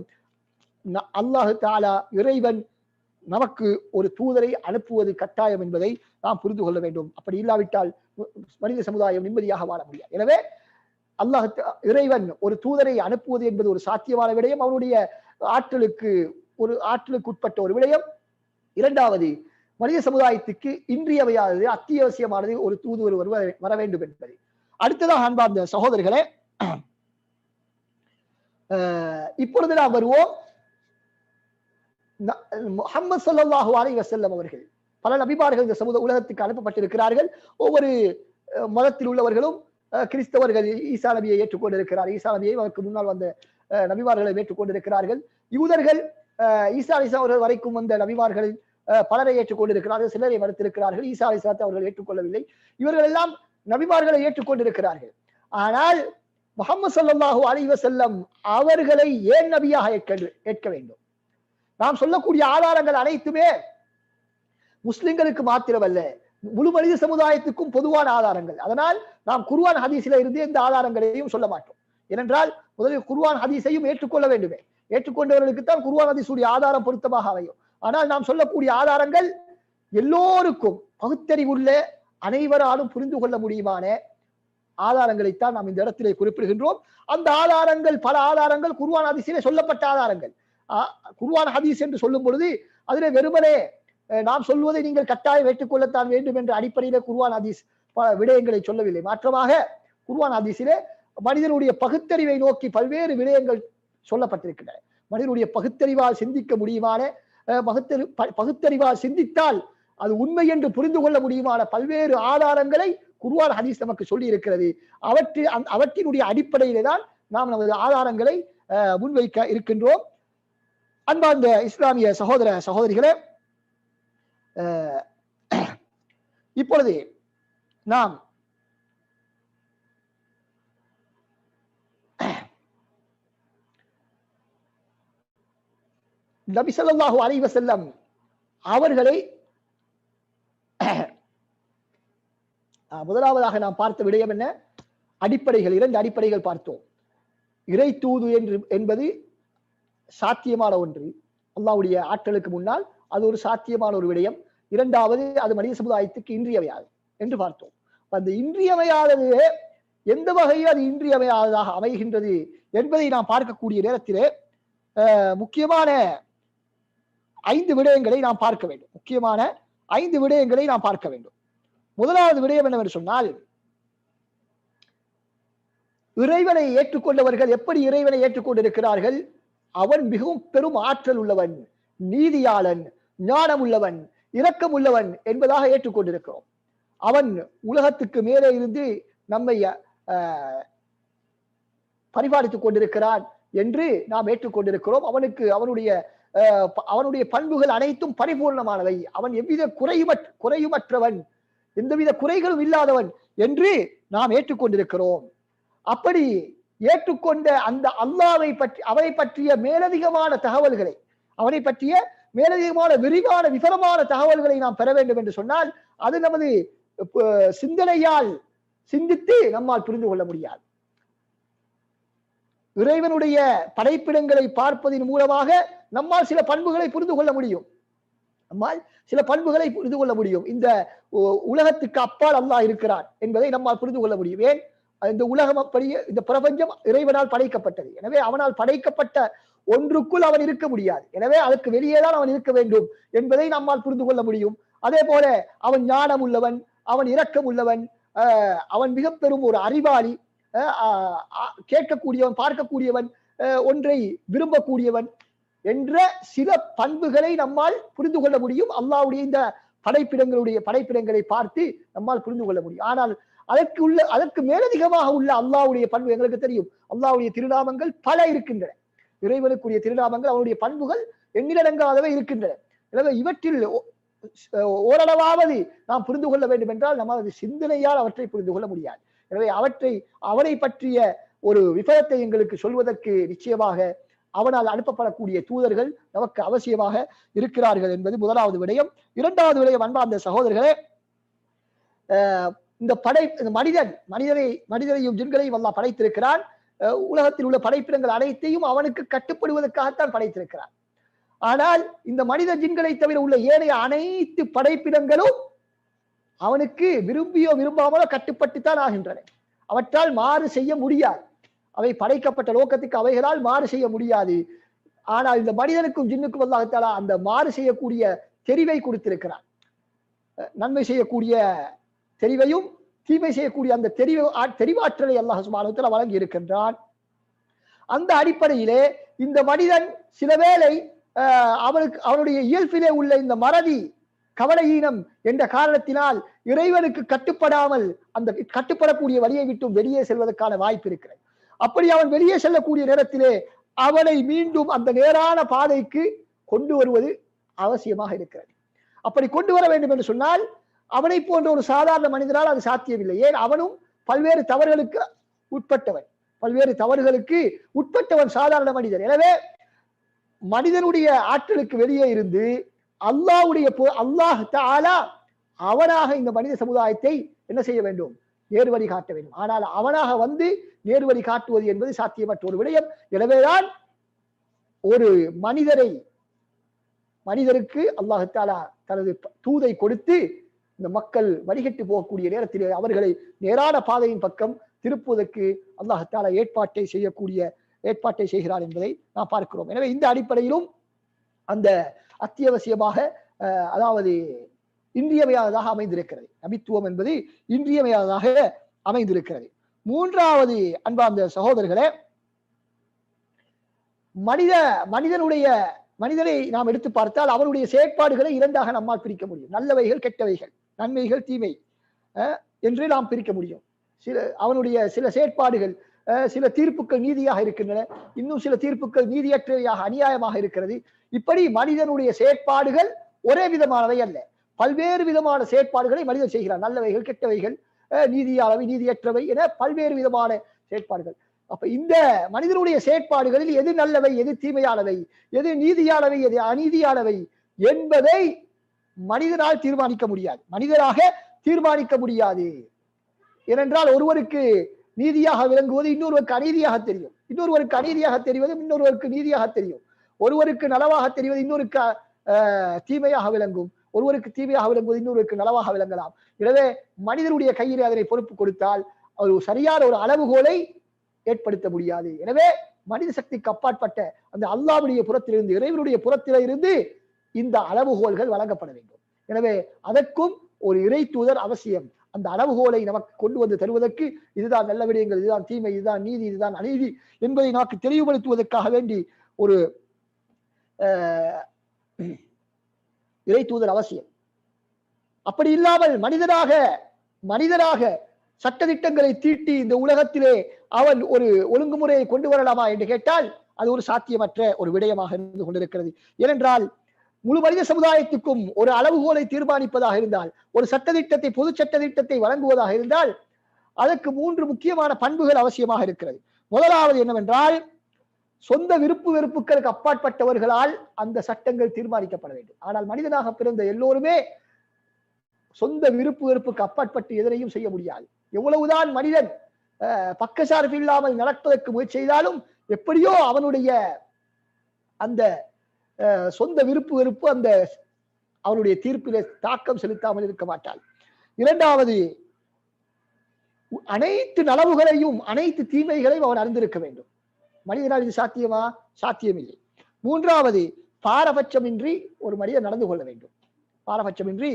Speaker 1: அல்லாஹு தஆலா இறைவன் நமக்கு ஒரு தூதரை அனுப்புவது கட்டாயம் என்பதை நாம் புரிந்து கொள்ள வேண்டும். அப்படி இல்லாவிட்டால் மனித சமுதாயம் நிம்மதியாக வாழ முடியாது. எனவே அல்லாஹ் இறைவன் ஒரு தூதரை அனுப்புவது என்பது ஒரு சாத்தியமான விடயம், அவருடைய ஆற்றலுக்கு உட்பட்ட ஒரு விடயம். இரண்டாவது, மனித சமுதாயத்துக்கு இன்றியமையாதது, அத்தியாவசியமானது ஒரு தூதுவர் வர வேண்டும் என்பது. அடுத்ததாக அன்பார்ந்த சகோதரர்களே, இப்பொழுது நாம் வருவோம் முஹம்மது ஸல்லல்லாஹு அலைஹி வஸல்லம் அவர்கள். பல நபிமார்கள் இந்த உலகத்துக்கு அனுப்பப்பட்டிருக்கிறார்கள். ஒவ்வொரு மதத்தில் உள்ளவர்களும் கிறிஸ்தவர்கள் ஈசா நபியை ஏற்றுக்கொண்டிருக்கிறார், ஈசா நபியை அவருக்கு முன்னால் வந்த நபிமார்களை ஏற்றுக்கொண்டிருக்கிறார்கள். யூதர்கள் ஈசா அலைஹிஸ்ஸலாம் அவர்கள் வரைக்கும் வந்த நபிமார்களில் பலரை ஏற்றுக்கொண்டிருக்கிறார்கள், சிலரை மறுத்திருக்கிறார்கள். ஈசா அலைஹிஸ்ஸலாத்தை அவர்கள் ஏற்றுக்கொள்ளவில்லை. இவர்கள் எல்லாம் நபிமார்களை ஏற்றுக்கொண்டிருக்கிறார்கள். ஆனால் முஹம்மது ஸல்லல்லாஹு அலைஹி வஸல்லம் அவர்களை ஏன் நபியாக ஏற்க வேண்டும்? நாம் சொல்லக்கூடிய ஆதாரங்கள் அனைத்துமே முஸ்லிம்களுக்கு மாத்திரமல்ல, முழு மனித சமுதாயத்துக்கும் பொதுவான ஆதாரங்கள். அதனால் நாம் குர்ஆன் ஹதீஸில இருந்து எந்த ஆதாரங்களையும் சொல்ல மாட்டோம். ஏனென்றால் முதலில் குர்ஆன் ஹதீஸையும் ஏற்றுக்கொள்ள வேண்டுமே. ஏற்றுக்கொண்டவர்களுக்குத்தான் குர்ஆன் ஹதீஸுடைய ஆதாரம் பொருத்தமாக அமையும். ஆனால் நாம் சொல்லக்கூடிய ஆதாரங்கள் எல்லோருக்கும் பகுத்தறிவுள்ள அனைவராலும் புரிந்து கொள்ள முடியுமான ஆதாரங்களைத்தான் நாம் இந்த இடத்திலே குறிப்பிடுகின்றோம். அந்த ஆதாரங்கள், பல ஆதாரங்கள் குர்ஆன் ஹதீஸிலே சொல்லப்பட்ட ஆதாரங்கள். குர்ஆன் ஹதீஸ் என்று சொல்லும் பொழுது அதிலே வெறுமனே நாம் சொல்வதை நீங்கள் கட்டாயம் ஏற்றுக்கொள்ளத்தான் வேண்டும் என்ற அடிப்படையிலே குர்ஆன் ஹதீஸ் பல விடயங்களை சொல்லவில்லை. மாற்றமாக குர்ஆன் ஹதீஸிலே மனிதனுடைய பகுத்தறிவை நோக்கி பல்வேறு விடயங்கள் சொல்லப்பட்டிருக்கின்றன. மனிதனுடைய பகுத்தறிவால் சிந்திக்க முடியுமான, பகுத்தறிவால் சிந்தித்தால் அது உண்மை என்று புரிந்து கொள்ள முடியுமான பல்வேறு ஆதாரங்களை குர்ஆன் ஹதீஸ் நமக்கு சொல்லி இருக்கிறது. அவற்றினுடைய அடிப்படையிலே தான் நாம் நமது ஆதாரங்களை முன்வைக்க இருக்கின்றோம். அன்பார்ந்த இஸ்லாமிய சகோதர சகோதரிகளே, இப்பொழுது நாம் நபி ஸல்லல்லாஹு அலைஹி வஸல்லம் அவர்களை முதலாவதாக நாம் பார்த்த விடயம் என்ன? அடிப்படைகள், இரண்டு அடிப்படைகள் பார்த்தோம். இறை தூது என்பது சாத்தியமான ஒன்று, அல்லாஹ்வுடைய ஆற்றலுக்கு முன்னால் அது ஒரு சாத்தியமான ஒரு விடயம். இரண்டாவது, அது மனித சமுதாயத்துக்கு இன்றியமையாது என்று பார்த்தோம். அந்த இன்றியமையாதது எந்த வகையில் அது இன்றியமையாததாக அமைகின்றது என்பதை நாம் பார்க்கக்கூடிய நேரத்திலே முக்கியமான 5 விடயங்களை நாம் பார்க்க வேண்டும். முக்கியமான 5 விடயங்களை நாம் பார்க்க வேண்டும். முதலாவது விடயம் என்னவென்று சொன்னால், இறைவனை ஏற்றுக்கொண்டவர்கள் எப்படி இறைவனை ஏற்றுக்கொண்டிருக்கிறார்கள்? அவன் மிகவும் பெரும் ஆற்றல் உள்ளவன், நீதியாளன், ஞானம் உள்ளவன், இரக்கம் உள்ளவன் என்பதாக ஏற்றுக்கொண்டிருக்கிறோம். அவன் உலகத்துக்கு மேலே இருந்து நம்மை பரிபாலித்துக் கொண்டிருக்கிறான் என்று நாம் ஏற்றுக்கொண்டிருக்கிறோம். அவனுடைய பண்புகள் அனைத்தும் பரிபூர்ணமானவை. அவன் எவ்வித குறையுமற்றவன், எந்தவித குறைகளும் இல்லாதவன் என்று நாம் ஏற்றுக்கொண்டிருக்கிறோம். அப்படி ஏற்றுக்கொண்ட அந்த அல்லாஹ்வை பற்றி, அவனை பற்றிய மேலதிகமான தகவல்களை, அவனை பற்றிய மேலதிகமான விரிவான விவரமான தகவல்களை நாம் பெற வேண்டும் என்று சொன்னால் அது நமது சிந்தனையால் சிந்தித்து நம்மால் புரிந்து கொள்ள முடியாது. இறைவனுடைய படைப்பிடங்களை பார்ப்பதன் மூலமாக நம்மால் சில பண்புகளை புரிந்து கொள்ள முடியும். இந்த உலகத்துக்கு அப்பால் அல்லாஹ் இருக்கிறான் என்பதை நம்மால் புரிந்து கொள்ள முடியும். ஏன்? இந்த உலகம் அப்படியே, இந்த பிரபஞ்சம் இறைவனால் படைக்கப்பட்டது. எனவே அவனால் படைக்கப்பட்ட ஒன்றுக்குள் அவன் இருக்க முடியாது. எனவே அதற்கு வெளியேதான் அவன் இருக்க வேண்டும் என்பதை நம்மால் புரிந்து கொள்ள முடியும். அதே போல அவன் ஞானம் உள்ளவன், அவன் இரக்கம் உள்ளவன், அவன் மிக பெரும் ஒரு அறிவாளி, கேட்கக்கூடியவன், பார்க்கக்கூடியவன், ஒன்றை விரும்பக்கூடியவன் என்ற சில பண்புகளை நம்மால் புரிந்து கொள்ள முடியும். அல்லாஹ்வுடைய இந்த படைப்பிடங்களை பார்த்து நம்மால் புரிந்து கொள்ள முடியும். ஆனால் அதற்கு மேலதிகமாக உள்ள அல்லாஹ்வுடைய பண்பு எங்களுக்கு தெரியும். அல்லாஹ்வுடைய திருநாமங்கள் பல இருக்கின்றன. இறைவனுக்குரிய திருநாமங்கள், அவனுடைய பண்புகள் எண்ணிலடங்காதவை இருக்கின்றன. எனவே இவற்றில் ஓரளவாவது நாம் புரிந்து கொள்ள வேண்டும் என்றால் நமது சிந்தனையால் அவற்றை புரிந்து கொள்ள முடியாது. எனவே அவனை பற்றிய ஒரு விபரத்தை எங்களுக்கு சொல்வதற்கு நிச்சயமாக அவனால் அனுப்பப்படக்கூடிய தூதர்கள் நமக்கு அவசியமாக இருக்கிறார்கள் என்பது முதலாவது விடயம். இரண்டாவது விடயம், அன்பார்ந்த சகோதரர்களே, இந்த மனிதரையும் ஜின்களையும் அல்லாஹ் படைத்திருக்கிறான். உலகத்தில் உள்ள படைப்பினங்கள் அனைத்தையும் அவனுக்கு கட்டுப்படுவதற்காகத்தான் படைத்திருக்கிறான். ஆனால் இந்த மனித ஜின்களை தவிர உள்ள ஏனைய அனைத்து படைப்பினங்களும் அவனுக்கு விரும்பியோ விரும்பாமலோ கட்டுப்பட்டுத்தான் ஆகின்றன. அவற்றால் மாறு செய்ய முடியாது. அவை படைக்கப்பட்ட நோக்கத்துக்கு அவைகளால் மாறு செய்ய முடியாது. ஆனால் இந்த மனிதனுக்கும் ஜின்னுக்கும் அல்லாஹ் தஆலா அந்த மாறு செய்யக்கூடிய தெரிவை கொடுத்திருக்கிறான். நன்மை செய்யக்கூடிய தெரிவையும் தீமை செய்யக்கூடிய அந்த தெரிவாற்றலை அல்லாஹ் சுப்ஹானஹு வ தஆலா வழங்கி இருக்கின்றான். அந்த அடிப்படையிலே இந்த மனிதன் சிலவேளை அவனுடைய இயல்பிலே உள்ள இந்த மறதி, கவலையீனம் என்ற காரணத்தினால் இறைவனுக்கு கட்டுப்படாமல் அந்த கட்டுப்படக்கூடிய வழியை விட்டு வெளியே செல்வதற்கான வாய்ப்பு இருக்கிறது. அப்படி அவன் வெளியே செல்லக்கூடிய நேரத்திலே அவனை மீண்டும் அந்த நேரான பாதைக்கு கொண்டு வருவது அவசியமாக இருக்கிறது. அப்படி கொண்டு வர வேண்டும் என்று சொன்னால் அவனை போன்ற ஒரு சாதாரண மனிதனால் அது சாத்தியமில்லை. ஏன்? அவனும் பல்வேறு தவறுகளுக்கு உட்பட்டவன் சாதாரண மனிதன். எனவே மனிதனுடைய ஆற்றலுக்கு வெளியே இருந்து அல்லாஹ் தஆலா அவனாக இந்த மனித சமுதாயத்தை என்ன செய்ய வேண்டும்? நேர்வழி காட்ட வேண்டும். ஆனால் அவனாக வந்து நேர்வழி காட்டுவது என்பது சாத்தியமற்ற ஒரு விடயம். எனவேதான் ஒரு மனிதருக்கு அல்லாஹ் தஆலா தனது தூதை கொடுத்து இந்த மக்கள் வழிகட்டு போகக்கூடிய நேரத்திலே அவர்களை நேரான பாதையின் பக்கம் திருப்புவதற்கு அல்லாஹ் தஆலா ஏற்பாட்டை செய்கிறார் என்பதை நாம் பார்க்கிறோம். எனவே இந்த அடிப்படையிலும் அந்த அத்தியாவசியமாக அதாவது இன்றியமையாததாக அமைந்திருக்கிறது. நபித்துவம் என்பது இன்றியமையாததாக அமைந்திருக்கிறது. மூன்றாவது, அன்பார்ந்த சகோதரர்களே, மனிதனை நாம் எடுத்து பார்த்தால் அவருடைய செயற்பாடுகளை இரண்டாக நம்மால் பிரிக்க முடியும். நல்லவைகள், கெட்டவைகள், நன்மைகள், தீமை என்று நாம் பிரிக்க முடியும். அவனுடைய சில செயற்பாடுகள், சில தீர்ப்புகள் நீதியாக இருக்கின்றன, இன்னும் சில தீர்ப்புகள் நீதியற்றவையாக அநியாயமாக இருக்கிறது. இப்படி மனிதனுடைய செயற்பாடுகள் ஒரே விதமானவை அல்ல. பல்வேறு விதமான செயற்பாடுகளை மனிதன் செய்கிறான். நல்லவைகள், கெட்டவைகள், நீதியானவை, நீதியற்றவை என பல்வேறு விதமான செயற்பாடுகள். அப்ப இந்த மனிதனுடைய செயற்பாடுகளில் எது நல்லவை, எது தீமையானவை, எது நீதியானவை, எது அநீதியானவை என்பதை மனிதனால் தீர்மானிக்க முடியாது, மனிதராக தீர்மானிக்க முடியாது. ஏனென்றால் ஒருவருக்கு நீதியாக விளங்குவது இன்னொருவருக்கு அநீதியாக தெரியும், இன்னொருவருக்கு அநீதியாக தெரிவது இன்னொருவருக்கு நீதியாக தெரியும், ஒருவருக்கு நலவாக தெரிவது இன்னொருக்கு தீமையாக விளங்கும், ஒருவருக்கு தீமையாக விளங்குவது இன்னொருவருக்கு நலவாக விளங்கலாம். எனவே மனிதனுடைய கையிலே அதனை பொறுப்பு கொடுத்தால் ஒரு சரியான ஒரு அளவுகோலை ஏற்படுத்த முடியாது. எனவே மனித சக்திக்கு அப்பாற்பட்ட அந்த அல்லாஹ்வுடைய புறத்திலிருந்து, இறைவனுடைய புறத்திலே இருந்து இந்த அளவுகோல்கள் வழங்கப்பட வேண்டும். எனவே அதற்கும் ஒரு இறை தூதர் அவசியம். அந்த அளவுகோலை நமக்கு கொண்டு வந்து தருவதற்கு இதுதான் நல்ல விடயங்கள், இதுதான் தீமை, இதுதான் நீதி, இதுதான் அநீதி என்பதை நமக்கு தெளிவுபடுத்துவதற்காக வேண்டி ஒரு இறை தூதர் அவசியம். அப்படி இல்லாமல் மனிதனாக சட்டதிட்டங்களை தீட்டி இந்த உலகத்திலே அவன் ஒரு ஒழுங்குமுறையை கொண்டு வரலாமா என்று கேட்டால் அது ஒரு சாத்தியமற்ற ஒரு விடயமாக இருந்து கொண்டிருக்கிறது. ஏனென்றால் முழு மனித சமுதாயத்துக்கும் ஒரு அளவுகோலை தீர்மானிப்பதாக இருந்தால், ஒரு சட்டத்திட்டத்தை, பொது சட்டத்திட்டத்தை வழங்குவதாக இருந்தால் அதற்கு 3 முக்கியமான பண்புகள் அவசியமாக இருக்கிறது. முதலாவது என்னவென்றால், சொந்த விருப்பு வெறுப்புகளுக்கு அப்பாற்பட்டவர்களால் அந்த சட்டங்கள் தீர்மானிக்கப்பட வேண்டும். ஆனால் மனிதனாக பிறந்த எல்லோருமே சொந்த விருப்பு வெறுப்புக்கு அப்பாற்பட்டு எதனையும் செய்ய முடியாது. எவ்வளவுதான் மனிதன் பக்கசார்பு இல்லாமல் நடப்பதற்கு முயற்சி செய்தாலும் எப்படியோ அவனுடைய அந்த சொந்த விருப்பு வெறுப்பு அந்த அவனுடைய தீர்ப்பிலே தாக்கம் செலுத்தாமல் இருக்க மாட்டாள். இரண்டாவது, அனைத்து நலவுகளையும் அனைத்து தீமைகளையும் அவன் அறிந்திருக்க வேண்டும். மனிதனால் இது சாத்தியமா? சாத்தியமில்லை. மூன்றாவது, பாரபட்சமின்றி ஒரு மனிதன் நடந்து கொள்ள வேண்டும். பாரபட்சமின்றி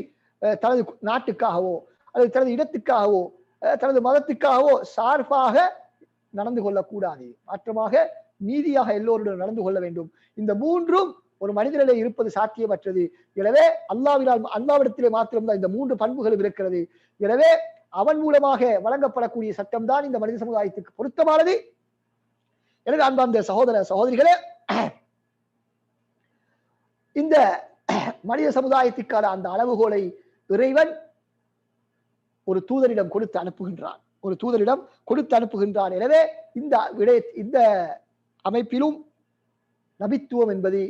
Speaker 1: தனது நாட்டுக்காகவோ அல்லது தனது இடத்துக்காகவோ தனது மதத்துக்காகவோ சார்பாக நடந்து கொள்ளக்கூடாது. மாற்றமாக நீதியாக எல்லோருடன் நடந்து கொள்ள வேண்டும். இந்த 3ம் ஒரு மனிதனிலே இருப்பது சாத்தியமற்றது. எனவே அல்லாஹ்விடத்திலே மாத்திரம்தான் இந்த 3 பண்புகளும் இருக்கிறது. எனவே அவன் மூலமாக வழங்கப்படக்கூடிய சட்டம் தான் இந்த மனித சமுதாயத்துக்கு பொருத்தமானது. எனவே அன்பார்ந்த சகோதர சகோதரிகளே, இந்த மனித சமுதாயத்திற்கான அந்த அளவுகோலை இறைவன் ஒரு தூதரிடம் கொடுத்து அனுப்புகின்றான். எனவே இந்த அமைப்பிலும் நபித்துவம் என்பது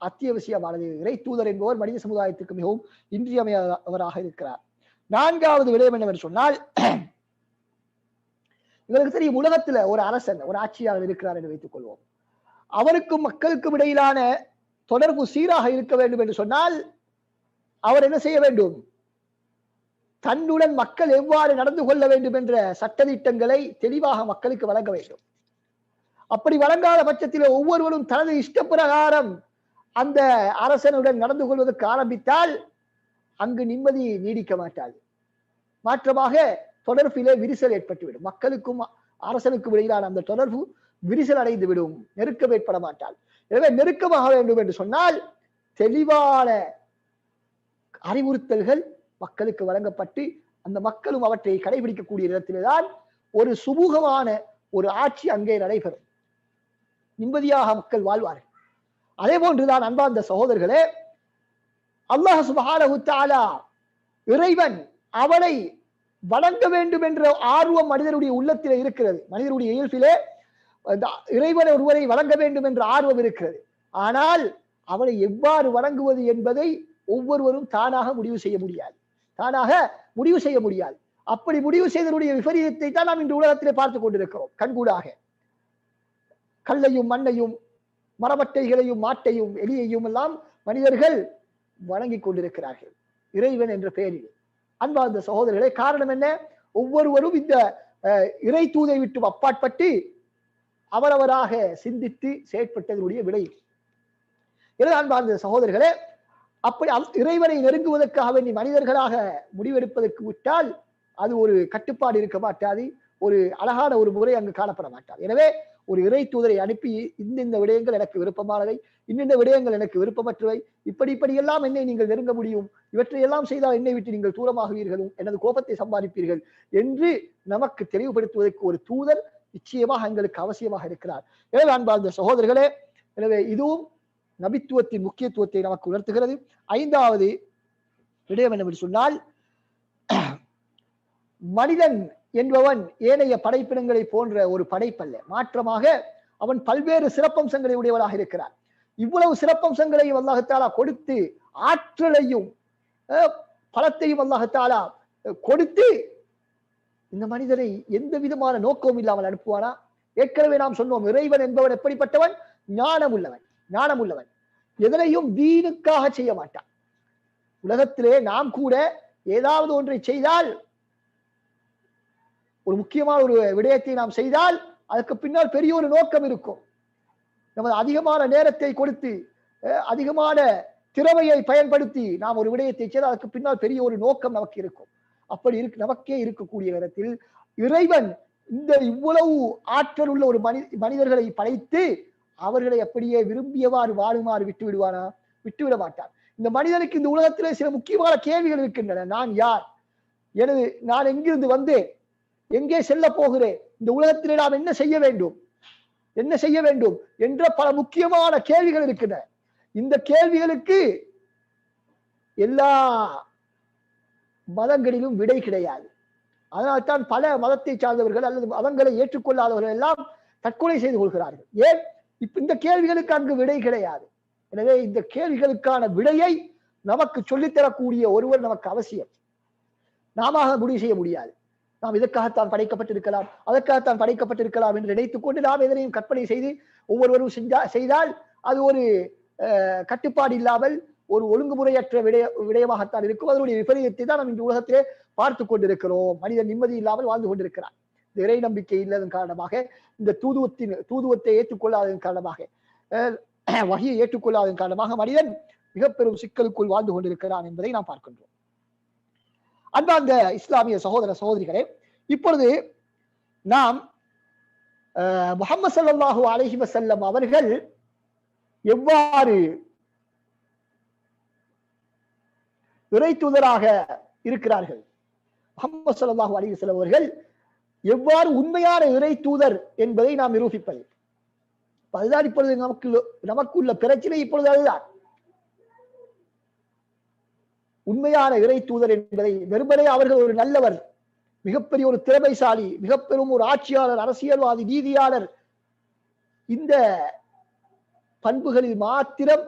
Speaker 1: அத்தியாவசியமானது. இறை தூதர் என்பவர் மனித சமுதாயத்துக்கு மிகவும் இன்றியமையாதவராக இருக்கிறார். நான்காவது விடயம் என்னவென்று சொன்னால், இவருக்கு தெரியும், உலகத்துல ஒரு அரசன், ஒரு ஆட்சியாளர் இருக்கிறார் என்று வைத்துக் கொள்வோம். அவருக்கும் மக்களுக்கும் இடையிலான தொடர்பு சீராக இருக்க வேண்டும் என்று சொன்னால் அவர் என்ன செய்ய வேண்டும்? தன்னுடன் மக்கள் எவ்வாறு நடந்து கொள்ள வேண்டும் என்ற சட்டதிட்டங்களை தெளிவாக மக்களுக்கு வழங்க வேண்டும். அப்படி வழங்காத பட்சத்தில் ஒவ்வொருவரும் தனது இஷ்டப்பிரகாரம் அந்த அரசனுடன் நடந்து கொள்வதற்கு ஆரம்பித்தால் அங்கு நிம்மதி நீடிக்க மாட்டாது. மாற்றமாக தொடர்பிலே விரிசல் ஏற்பட்டுவிடும். மக்களுக்கும் அரசனுக்கும் இடையிலான அந்த தொடர்பு விரிசல் அடைந்து விடும், நெருக்கம் ஏற்பட மாட்டால். எனவே நெருக்கமாக வேண்டும் என்று சொன்னால் தெளிவான அறிவுறுத்தல்கள் மக்களுக்கு வழங்கப்பட்டு அந்த மக்களும் அவற்றை கடைபிடிக்கக்கூடிய இடத்தில்தான் ஒரு சுமூகமான ஒரு ஆட்சி அங்கே நடைபெறும், நிம்மதியாக மக்கள் வாழ்வார்கள். அதே போன்றுதான் அன்பார்ந்த சகோதரர்களே, அல்லாஹ் சுப்ஹானஹு வ தஆலா இறைவன் அவனை வணங்க வேண்டும் என்ற ஆர்வம் மனிதனுடைய உள்ளத்திலே இருக்கிறது. மனிதனுடைய இயல்பிலே இறைவனை ஒருவரை வணங்க வேண்டும் என்ற ஆர்வம் இருக்கிறது. ஆனால் அவனை எவ்வாறு வணங்குவது என்பதை ஒவ்வொருவரும் தானாக முடிவு செய்ய முடியாது. அப்படி முடிவு செய்தனுடைய விபரீதத்தை தான் நாம் இன்று உலகத்திலே பார்த்துக் கொண்டிருக்கிறோம் கண்கூடாக. கல்லையும் மண்ணையும் மரமட்டைகளையும் மாட்டையும் எலியையும் எல்லாம் மனிதர்கள் வணங்கிக் கொண்டிருக்கிறார்கள் இறைவன் என்ற பெயரில். அன்பார்ந்த சகோதரர்களே, காரணம் என்ன? ஒவ்வொருவரும் இந்த இறை தூதை விட்டு அப்பாற்பட்டு அவரவராக சிந்தித்து செயற்பட்டதனுடைய விலை. எனவே அன்பார்ந்த சகோதரர்களே, அப்படி இறைவனை நெருங்குவதற்காக வேண்டி மனிதர்களாக முடிவெடுப்பதற்கு விட்டால் அது ஒரு கட்டுப்பாடு இருக்க மாட்டாது, ஒரு அழகான ஒரு முறை அங்கு காணப்பட மாட்டாது. எனவே ஒரு இறை தூதரை அனுப்பி இந்த விடயங்கள் எனக்கு விருப்பமானவை, இந்த விடயங்கள் எனக்கு விருப்பமற்றவை, இப்படியெல்லாம் என்னை நீங்கள் நெருங்க முடியும், இவற்றையெல்லாம் செய்தால் என்னை விட்டு நீங்கள் தூரமாகுவீர்களும், எனது கோபத்தை சம்பாதிப்பீர்கள் என்று நமக்கு தெளிவுபடுத்துவதற்கு ஒரு தூதர் நிச்சயமாக எங்களுக்கு அவசியமாக இருக்கிறார். எனவே அன்பார்ந்த சகோதரர்களே, எனவே இதுவும் நபித்துவத்தின் முக்கியத்துவத்தை நமக்கு உணர்த்துகிறது. ஐந்தாவது விடயம் என்னவென்று சொன்னால், மனிதன் என்பவன் ஏனைய படைப்பினங்களை போன்ற ஒரு படைப்பல்ல. மாற்றமாக அவன் பல்வேறு சிறப்பம்சங்களை உடையவனாக இருக்கிறார். இவ்வளவு சிறப்பம்சங்களையும் அல்லாஹ் தஆலா கொடுத்து, ஆற்றலையும் பலத்தையும் அல்லாஹ் தஆலா கொடுத்து இந்த மனிதனை எந்த விதமான நோக்கமும் இல்லாமல் அனுப்புவானா? ஏற்கனவே நாம் சொன்னோம், இறைவன் என்பவன் எப்படிப்பட்டவன்? ஞானம் உள்ளவன். எதனையும் தீனுக்காக செய்ய மாட்டான். உலகத்திலே நாம் கூட ஏதாவது ஒன்றை செய்தால், ஒரு முக்கியமான ஒரு விடயத்தை நாம் செய்தால் அதற்கு பின்னால் பெரிய ஒரு நோக்கம் இருக்கும். நமது அதிகமான நேரத்தை கொடுத்து, அதிகமான திறமையை பயன்படுத்தி நாம் ஒரு விடயத்தை செய்தால் அதற்கு பின்னால் பெரிய ஒரு நோக்கம் நமக்கு இருக்கும். அப்படி நமக்கே இருக்கக்கூடிய நேரத்தில் இறைவன் இந்த இவ்வளவு ஆற்றல் உள்ள ஒரு மனிதர்களை படைத்து அவர்களை அப்படியே விரும்பியவாறு வாழுமாறு விட்டுவிட மாட்டார். இந்த மனிதனுக்கு இந்த உலகத்திலே சில முக்கியமான கேள்விகள் இருக்கின்றன. நான் யார்? நான் எங்கிருந்து வந்தேன்? எங்கே செல்ல போகிறேன்? இந்த உலகத்திலே நாம் என்ன செய்ய வேண்டும் என்ற பல முக்கியமான கேள்விகள் இருக்கின்றன. இந்த கேள்விகளுக்கு எல்லா மதங்களிலும் விடை கிடையாது. அதனால்தான் பல மதத்தை சார்ந்தவர்கள் அல்லது மதங்களை ஏற்றுக்கொள்ளாதவர்கள் எல்லாம் தற்கொலை செய்து கொள்கிறார்கள். ஏன்? இந்த கேள்விகளுக்கு அங்கு விடை கிடையாது. எனவே இந்த கேள்விகளுக்கான விடையை நமக்கு சொல்லித்தரக்கூடிய ஒருவர் நமக்கு அவசியம். நாம முடிவு செய்ய முடியாது. நாம் இதற்காகத்தான் படைக்கப்பட்டிருக்கலாம், அதற்காகத்தான் படைக்கப்பட்டிருக்கலாம் என்று நினைத்துக் கொண்டு நாம் எதனையும் கற்பனை செய்து ஒவ்வொருவரும் செய்தால் அது ஒரு கட்டுப்பாடு இல்லாமல் ஒரு ஒழுங்குமுறையற்ற விடயமாகத்தான் இருக்கும். அதனுடைய விபரீதத்தை தான் நாம் இந்த உலகத்திலே பார்த்து கொண்டிருக்கிறோம். மனிதன் நிம்மதி இல்லாமல் வாழ்ந்து கொண்டிருக்கிறான். இந்த இறை நம்பிக்கை இல்லாததன் காரணமாக, இந்த தூதுவத்தை ஏற்றுக்கொள்ளாததன் காரணமாக, வகையை ஏற்றுக்கொள்ளாததன் காரணமாக மனிதன் மிக பெரும் சிக்கலுக்குள் வாழ்ந்து கொண்டிருக்கிறான் என்பதை நாம் பார்க்கின்றோம். அன்பார்ந்த இஸ்லாமிய சகோதர சகோதரிகளே, இப்பொழுது நாம் முஹம்மது ஸல்லல்லாஹு அலைஹி வஸல்லம் அவர்கள் எவ்வாறு இறை தூதராக இருக்கிறார்கள், முஹம்மது ஸல்லல்லாஹு அலைஹி வஸல்லம் அவர்கள் எவ்வாறு உண்மையான இறை தூதர் என்பதை நாம் நிரூபிப்பது. அதுதான் இப்பொழுது நமக்குள்ள பிரச்சனை. இப்பொழுது அதுதான் உண்மையான இறை தூதர் என்பதை வெறுமனே அவர்கள் ஒரு நல்லவர், மிகப்பெரிய ஒரு திறமைசாலி, மிகப்பெரும் ஒரு ஆட்சியாளர், அரசியல்வாதி, நீதியாளர், இந்த பண்புகளில் மாத்திரம்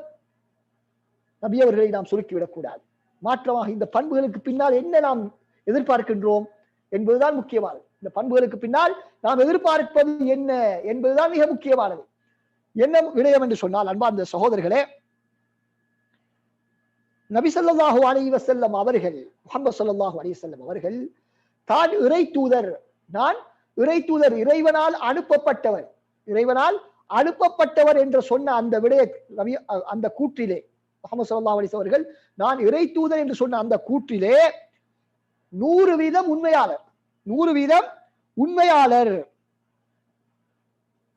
Speaker 1: நபி அவர்களை நாம் சுருக்கிவிடக் கூடாது. மாற்றமாக இந்த பண்புகளுக்கு பின்னால் என்ன நாம் எதிர்பார்க்கின்றோம் என்பதுதான் முக்கியமானது. இந்த பண்புகளுக்கு பின்னால் நாம் எதிர்பார்ப்பது என்ன என்பதுதான் மிக முக்கியமானது. என்ன விடயம் என்று சொன்னால், அன்பார்ந்த சகோதரர்களே, நபி ஸல்லல்லாஹு அலைஹி வஸல்லம் அவர்கள், முஹம்மது ஸல்லல்லாஹு அலைஹி வஸல்லம் அவர்கள் தான் இறை தூதர், நான் இறை தூதர், இறைவனால் அனுப்பப்பட்டவர், இறைவனால் அனுப்பப்பட்டவர் என்று சொன்ன அந்த விடய அந்த கூற்றிலே, முஹம்மது ஸல்லல்லாஹு அலைஹி வஸல்லம் அவர்கள் நான் இறை தூதர் என்று சொன்ன அந்த கூற்றிலே 100% உண்மையாளர், 100% உண்மையாளர்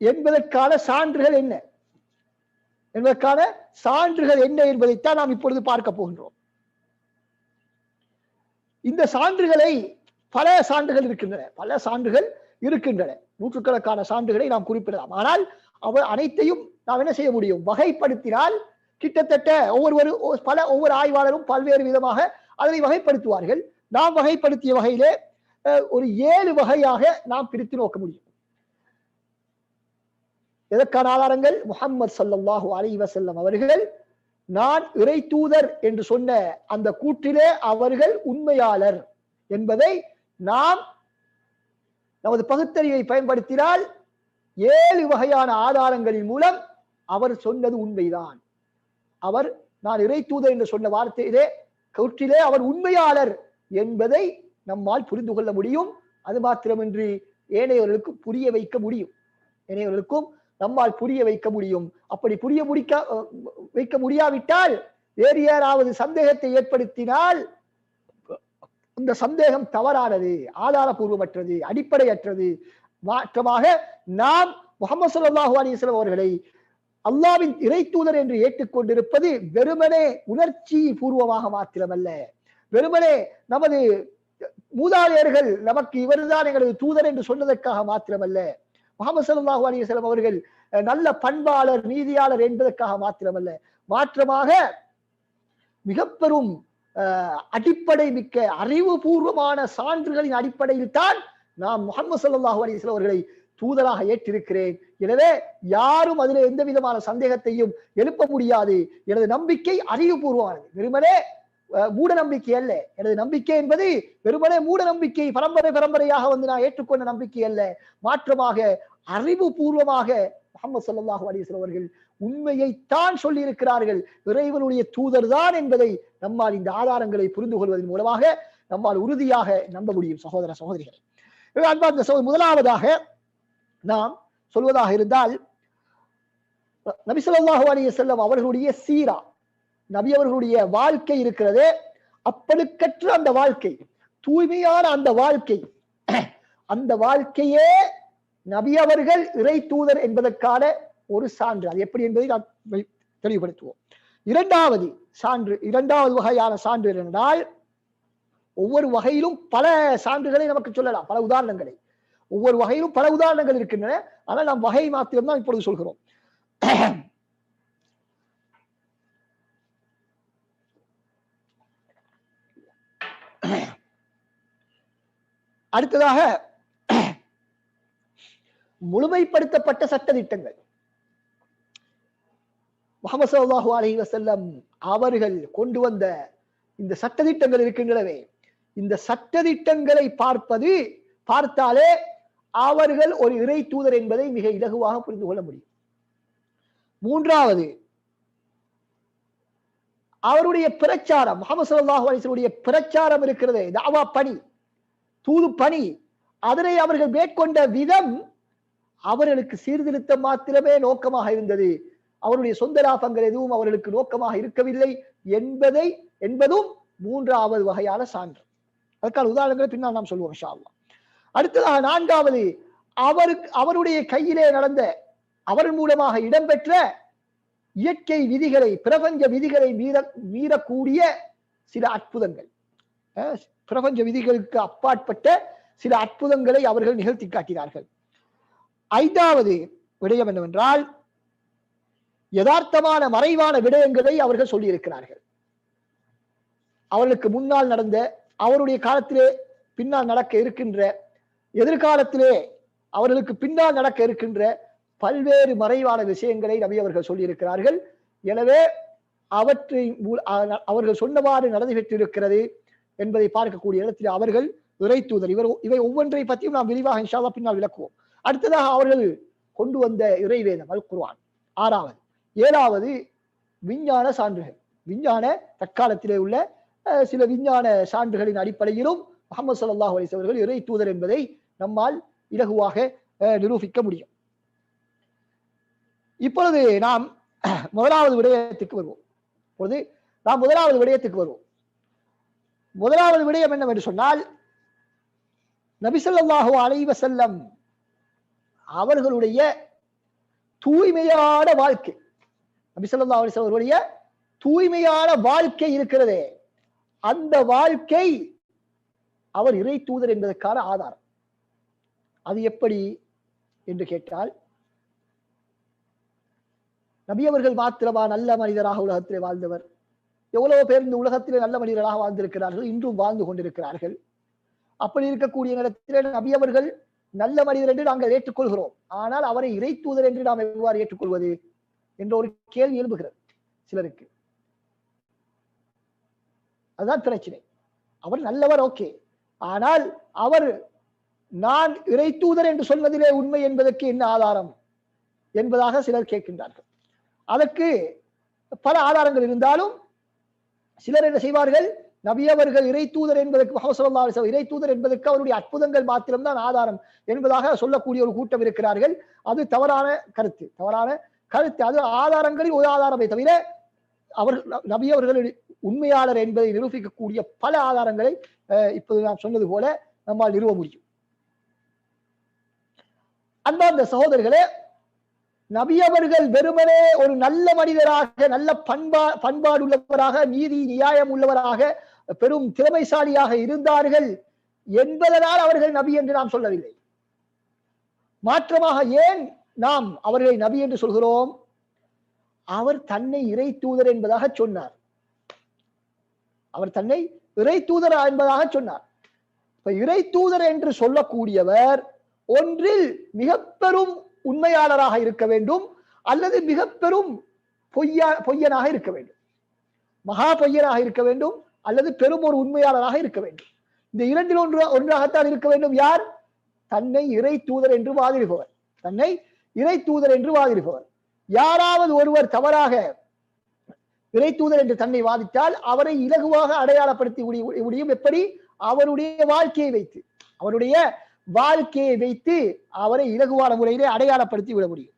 Speaker 1: என்பதற்கான சான்றுகள் என்ன என்பதற்கான சான்றுகள் என்ன என்பதைத்தான் நாம் இப்பொழுது பார்க்க போகின்றோம். இந்த சான்றுகளை பல சான்றுகள் இருக்கின்றன, நூற்றுக்கணக்கான சான்றுகளை நாம் குறிப்பிடலாம். ஆனால் அவர் அனைத்தையும் நாம் என்ன செய்ய முடியும்? வகைப்படுத்தினால் கிட்டத்தட்ட ஒவ்வொரு ஆய்வாளரும் பல்வேறு விதமாக அதனை வகைப்படுத்துவார்கள். நாம் வகைப்படுத்திய வகையிலே ஒரு 7 வகையாக நாம் பிரித்து நோக்க முடியும். எதற்கான ஆதாரங்கள்? முஹம்மது ஸல்லல்லாஹு அலைஹி வஸல்லம் அவர்கள் நான் இறை தூதர் என்று சொன்ன அந்த கூற்றிலே அவர்கள் உண்மையாளர் என்பதை நாம் நமது பகுத்தறிவை பயன்படுத்தினால் 7 வகையான ஆதாரங்களின் மூலம் அவர் சொன்னது உண்மைதான். அவர் நான் இறை தூதர் என்று சொன்ன வார்த்தையிலே கூற்றிலே அவர் உண்மையாளர் என்பதை நம்மால் புரிந்து கொள்ள முடியும். அது மாத்திரமின்றி ஏனையவர்களுக்கும் புரிய வைக்க முடியும். அப்படி வைக்க முடியாவிட்டால் வேறு யாராவது சந்தேகத்தை ஏற்படுத்தினால் அந்த சந்தேகம் தவறானது, ஆதாரபூர்வமற்றது, அடிப்படையற்றது. மாற்றமாக நாம் முஹம்மது ஸல்லல்லாஹு அலைஹி வஸல்லம் அவர்களை அல்லாஹ்வின் இறை தூதர் என்று ஏற்றுக்கொண்டிருப்பது வெறுமனே உணர்ச்சி பூர்வமாக மாத்திரமல்ல, வெறுமனே நமது மூதாதையர்கள் நமக்கு இவர்தான் எங்களது தூதர் என்று சொன்னதற்காக மாத்திரமல்ல, முஹம்மது ஸல்லல்லாஹு அலைஹி வஸல்லம் அவர்கள் நல்ல பண்பாளர், நீதியாளர் என்பதற்காக மாத்திரமல்ல, மாற்றமாக மிக பெரும் அடிப்படை மிக்க அறிவுபூர்வமான சான்றுகளின் அடிப்படையில் தான் நாம் முஹம்மது ஸல்லல்லாஹு அலைஹி வஸல்லம் அவர்களை தூதராக ஏற்றிருக்கிறேன். எனவே யாரும் அதில் எந்த விதமான சந்தேகத்தையும் எழுப்ப முடியாது. எனது நம்பிக்கை அறிவுபூர்வமானது, வெறுமனே மூட நம்பிக்கை அல்ல. எனது நம்பிக்கை என்பது வெறுமனே மூட நம்பிக்கை, பரம்பரையாக நான் ஏற்றுக்கொண்ட நம்பிக்கை அல்ல. மாற்றமாக அறிவுபூர்வமாக முஹம்மது ஸல்லல்லாஹு அலைஹி வஸல்லம் அவர்கள் உண்மையைத்தான் சொல்லி இருக்கிறார்கள், இறைவனுடைய தூதர் தான் என்பதை நம்மால் இந்த ஆதாரங்களை புரிந்து கொள்வதன் மூலமாக நம்மால் உறுதியாக நம்ப முடியும். சகோதர சகோதரிகள், அன்பார்ந்த முதலாவதாக நாம் சொல்வதாக இருந்தால், நபி ஸல்லல்லாஹு அலைஹி வஸல்லம் அவர்களுடைய சீரா, நபி அவர்களுடைய வாழ்க்கை இருக்கிறது, அப்பழுக்கற்ற அந்த வாழ்க்கை, தூய்மையான அந்த வாழ்க்கை, அந்த வாழ்க்கையே நபி அவர்கள் இறை தூதர் என்பதற்கான ஒரு சான்று. அது எப்படி என்பதை நாம் தெளிவுபடுத்துவோம். இரண்டாவது வகையான சான்று என்றால், ஒவ்வொரு வகையிலும் பல சான்றுகளை நமக்கு சொல்லலாம், பல உதாரணங்களை. ஒவ்வொரு வகையிலும் பல உதாரணங்கள் இருக்கின்றன. ஆனால் நாம் வகை மாத்திரம்தான் இப்பொழுது சொல்கிறோம். அடுத்ததாக முழுமைப்படுத்தப்பட்ட சட்டதிட்டங்கள். முஹம்மது ஸல்லல்லாஹு அலைஹி வஸல்லம் அவர்கள் கொண்டு வந்த இந்த சட்டதிட்டங்கள் இருக்கின்றனவே, இந்த சட்டதிட்டங்களை பார்த்தாலே அவர்கள் ஒரு இறை தூதர் என்பதை மிக இலகுவாக புரிந்து கொள்ள முடியும். மூன்றாவது, அவருடைய பிரச்சாரம், முஹம்மது ஸல்லல்லாஹு அலைஹி வஸல்லம் உடைய பிரச்சாரம் இருக்கிறது, தாவா பணி, தூது பணி, அதனை அவர்கள் மேற்கொண்ட விதம் அவர்களுக்கு சீர்திருத்தம் மாத்திரமே நோக்கமாக இருந்தது. அவருடைய சொந்த லாபங்கள் எதுவும் அவர்களுக்கு நோக்கமாக இருக்கவில்லை என்பதும் மூன்றாவது வகையான சான்று. அதற்கான உதாரணங்களை பின்னால் நாம் சொல்வோம் இன்ஷா அல்லாஹ். அடுத்ததாக நான்காவது, அவருடைய கையிலே நடந்த, அவர் மூலமாக இடம்பெற்ற இயற்கை விதிகளை, பிரபஞ்ச விதிகளை மீறக்கூடிய சில அற்புதங்கள், பிரபஞ்ச விதிகளுக்கு அப்பாற்பட்ட சில அற்புதங்களை அவர்கள் நிகழ்த்தி காட்டினார்கள். ஐந்தாவது விடயம் என்னவென்றால், யதார்த்தமான மறைவான விடயங்களை அவர்கள் சொல்லியிருக்கிறார்கள். அவர்களுக்கு முன்னால் நடந்த, அவருடைய காலத்திலே பின்னால் நடக்க இருக்கின்ற, எதிர்காலத்திலே அவர்களுக்கு பின்னால் நடக்க இருக்கின்ற பல்வேறு மறைவான விஷயங்களை நபி அவர்கள் சொல்லியிருக்கிறார்கள். எனவே அவற்றை அவர்கள் சொன்னவாறு நடந்து பெற்றிருக்கிறது என்பதை பார்க்கக்கூடிய இடத்தில் அவர்கள் இறை தூதர். இவை ஒவ்வொன்றை பற்றியும் நாம் விரிவாக இன்ஷா அல்லாஹ் பின்னால் விளக்குவோம். அடுத்ததாக அவர்கள் கொண்டு வந்த இறைவேதம் அல் குர்ஆன் 6வது. 7வது விஞ்ஞான சான்றுகள். விஞ்ஞான தற்காலத்திலே உள்ள சில விஞ்ஞான சான்றுகளின் அடிப்படையிலும் முஹம்மது ஸல்லல்லாஹு அலைஹி வஸல்லம் அவர்கள் இறை தூதர் என்பதை நம்மால் இலகுவாக நிரூபிக்க முடியும். இப்பொழுது நாம் முதலாவது விடயத்துக்கு வருவோம். முதலாவது விடயம் என்னவென்று சொன்னால், நபி ஸல்லல்லாஹு அலைஹி வஸல்லம் அவர்களுடைய தூய்மையான வாழ்க்கை, நபி ஸல்லல்லாஹு அலைஹி வஸல்லம் அவர்களுடைய தூய்மையான வாழ்க்கை இருக்கிறதே, அந்த வாழ்க்கை அவர் இறை தூதர் என்பதற்கான ஆதாரம். அது எப்படி என்று கேட்டால், நபி அவர்கள் மாத்திரமா நல்ல மனிதராக உலகத்திலே வாழ்ந்தவர்? எவ்வளவு பேர் இந்த உலகத்திலே நல்ல மனிதராக வாழ்ந்திருக்கிறார்கள், இன்றும் வாழ்ந்து கொண்டிருக்கிறார்கள். அப்படி இருக்கக்கூடிய நேரத்திலே நபி அவர்கள் நல்ல மனிதர் என்று நாங்கள் ஏற்றுக்கொள்கிறோம். ஆனால் அவரை இறை தூதர் என்று நாம் எவ்வாறு ஏற்றுக்கொள்வது என்ற ஒரு கேள்வி எழுப்புகிறது சிலருக்கு. அதுதான் பிரச்சனை. அவர் நல்லவர், ஓகே, ஆனால் அவர் நான் இறை தூதர் என்று சொல்வதிலே உண்மை என்பதற்கு என்ன ஆதாரம் என்பதாக சிலர் கேட்கின்றார்கள். அதற்கு பல ஆதாரங்கள் இருந்தாலும் சிலர் என்ன செய்வார்கள், நபி அவர்கள் இறை தூதர் என்பதற்கு, முஹம்மது ஸல்லல்லாஹு அலைஹி வஸல்லம் இறை தூதர் என்பதற்கு அவருடைய அற்புதங்கள் மாத்திரம்தான் ஆதாரம் என்பதாக சொல்லக்கூடிய ஒரு கூட்டம் இருக்கிறார்கள். அது தவறான கருத்து. அது ஆதாரங்களில் ஒரு ஆதாரமே தவிர அவர் நபி அவர்கள் உண்மையாளர் என்பதை நிரூபிக்கக்கூடிய பல ஆதாரங்களை இப்போது நாம் சொன்னது போல நம்மால் நிறுவ முடியும். அன்பார்ந்த சகோதரர்களே, நபி அவர்கள் வெறுமனே ஒரு நல்ல மனிதராக, நல்ல பண்பாடு உள்ளவராக, நீதி நியாயம் உள்ளவராக, பெரும் திறமைசாலியாக இருந்தார்கள் என்பதனால் அவர்கள் நபி என்று நாம் சொல்லவில்லை. மாற்றமாக ஏன் நாம் அவர்களை நபி என்று சொல்கிறோம்? அவர் தன்னை இறை தூதர் என்பதாக சொன்னார். இப்ப இறை தூதர் என்று சொல்லக்கூடியவர் ஒன்றில் மிக பெரும் உண்மையாளராக இருக்க வேண்டும், அல்லது மிக பெரும் பொய்யனாக இருக்க வேண்டும். மகா பொய்யனாக இருக்க வேண்டும், அல்லது பெரும் ஒரு உண்மையாளராக இருக்க வேண்டும். இந்த இரண்டில் ஒன்றாகத்தான் இருக்க வேண்டும். யார்? தன்னை இறை தூதர் என்று வாதிடுபவர். யாராவது ஒருவர் தவறாக இறை தூதர் என்று தன்னை வாதிட்டால் அவரை இலகுவாக அடையாளப்படுத்தி முடியும். எப்படி? அவருடைய வாழ்க்கையை வைத்து அவரை இலகுவான முறையிலே அடையாளப்படுத்தி விட முடியும்.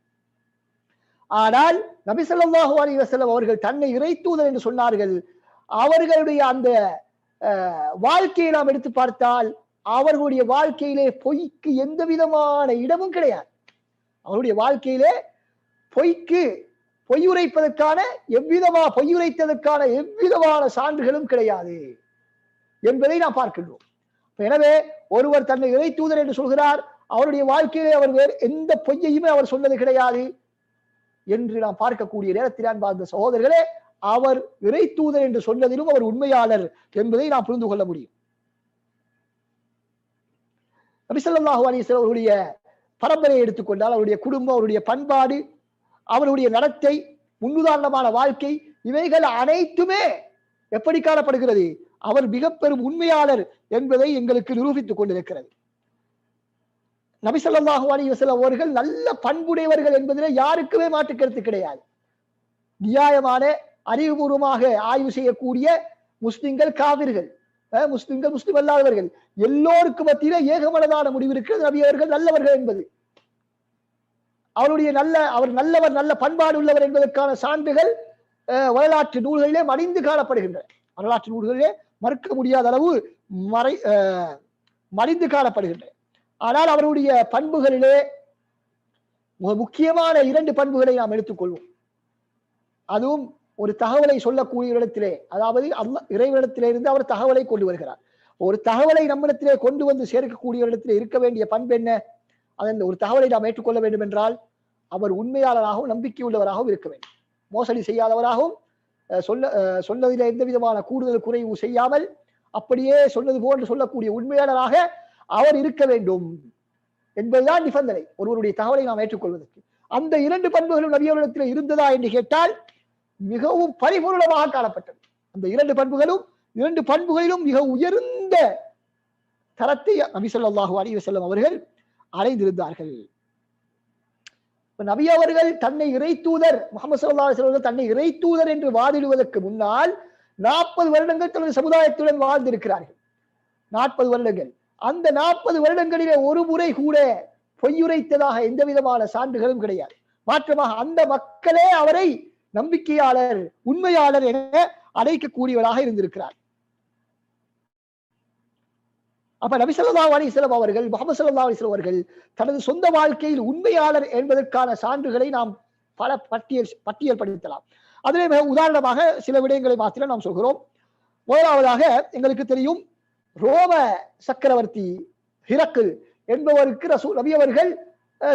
Speaker 1: ஆனால் நபி ஸல்லல்லாஹு அலைஹி வஸல்லம் அவர்கள் தன்னை இறை தூதர் என்று சொன்னார்கள். அவர்களுடைய அந்த வாழ்க்கையை நாம் எடுத்து பார்த்தால் அவர்களுடைய வாழ்க்கையிலே பொய்க்கு எந்த விதமான இடமும் கிடையாது. அவருடைய வாழ்க்கையிலே பொய்யுரைப்பதற்கான பொய்யுரைத்ததற்கான எவ்விதமான சான்றுகளும் கிடையாது என்பதை நாம் பார்க்கின்றோம். எனவே ஒருவர் தன்னை இறை தூதர் என்று சொல்கிறார், அவருடைய வாழ்க்கையிலே அவர் வேறு எந்த பொய்யையுமே அவர் சொன்னது கிடையாது என்று நாம் பார்க்கக்கூடிய நேரத்தில் அன்பார்ந்த சகோதரர்களே, அவர் இறை தூதர் என்று சொன்னதிலும் அவர் உண்மையாளர் என்பதை நாம் புரிந்து கொள்ள முடியும். நபி ஸல்லல்லாஹு அலைஹி வஸல்லம் அவருடைய பரம்பரையை எடுத்துக்கொண்டால் அவருடைய குடும்பம், அவருடைய பண்பாடு, அவருடைய நடத்தை, முன்னுதாரணமான வாழ்க்கை, இவைகள் அனைத்துமே எப்படி காணப்படுகிறது? அவர் மிக பெரும் உண்மையாளர் என்பதை எங்களுக்கு நிரூபித்துக் கொண்டிருக்கிறது. நபி ஸல்லல்லாஹு அலைஹி வஸல்லம் அவர்கள் நல்ல பண்புடையவர்கள் என்பதிலே யாருக்குமே மாற்று கருத்து கிடையாது. நியாயமான அறிவுபூர்வமாக ஆய்வு செய்யக்கூடிய முஸ்லிம்கள், காவிர்கள், முஸ்லிம் அல்லாதவர்கள் எல்லோருக்கும் மத்தியிலே ஏகமனதான முடிவு இருக்கிறது, நபி அவர்கள் நல்லவர்கள் என்பது. அவர் நல்லவர், நல்ல பண்பாடு உள்ளவர் என்பதற்கான சான்றுகள் வரலாற்று நூல்களிலே மடிந்து காணப்படுகின்றன. வரலாற்று நூல்களிலே மறுக்க முடியாத அளவு மடிந்து காணப்படுகின்றன. ஆனால் அவருடைய பண்புகளிலே முக்கியமான 2 பண்புகளை நாம் எடுத்துக்கொள்வோம். அதுவும் ஒரு தகவலை சொல்லக்கூடிய இடத்திலே, அதாவது இறைவனிடத்திலே இருந்து அவர் தகவலை கொண்டு வருகிறார். ஒரு தகவலை நம்மிடத்திலே கொண்டு வந்து சேர்க்கக்கூடிய இடத்திலே இருக்க வேண்டிய பண்பு என்ன? அதன் ஒரு தகவலை நாம் ஏற்றுக்கொள்ள வேண்டும் என்றால் அவர் உண்மையாளராகவும் நம்பிக்கை உள்ளவராகவும் இருக்க வேண்டும். மோசடி செய்யாதவராகவும் சொன்னதில் எந்த விதமான கூடுதல் குறைவு செய்யாமல் அப்படியே சொன்னது போன்று சொல்லக்கூடிய உண்மையாளராக அவர் இருக்க வேண்டும் என்பதுதான் நிபந்தனை ஒருவருடைய தகவலை நாம் ஏற்றுக்கொள்வதற்கு. அந்த 2 பண்புகளும் நபி அவர்களிடத்தில் இருந்ததா என்று கேட்டால் மிகவும் பரிபூர்ணமாக காணப்பட்டது. அந்த 2 பண்புகளிலும் மிக உயர்ந்த தரத்தை நபி ஸல்லல்லாஹு அலைஹி வஸல்லம் அவர்கள் அடைந்திருந்தார்கள். நபி அவர்கள் தன்னை இறை தூதர் முஹம்மது ஸல்லல்லாஹு அலைஹி வஸல்லம் தன்னை இறை தூதர் என்று வாதிடுவதற்கு முன்னால் 40 வருடங்கள் தனது சமுதாயத்துடன் வாழ்ந்திருக்கிறார்கள். 40 வருடங்கள். அந்த 40 வருடங்களிலே ஒரு முறை கூட பொய்யுரைத்ததாக எந்த விதமான சான்றுகளும் கிடையாது. மாற்றமாக அந்த மக்களே அவரை நம்பிக்கையாளர், உண்மையாளர் என அழைக்கக்கூடியவராக இருந்திருக்கிறார். அப்ப நபி ஸல்லல்லாஹு அலைஹி வஸல்லம் அவர்கள், முஹம்மது ஸல்லல்லாஹு அலைஹி வஸல்லம் அவர்கள் தனது சொந்த வாழ்க்கையில் உண்மையாளர் என்பதற்கான சான்றுகளை நாம் பல பட்டியல் படுத்தலாம். அதிலே உதாரணமாக சில விடயங்களை மாத்திரம் நாம் சொல்கிறோம். முதலாவதாக எங்களுக்கு தெரியும், ரோம சக்கரவர்த்தி ஹிரக்கிள் என்பவருக்கு நபி அவர்கள்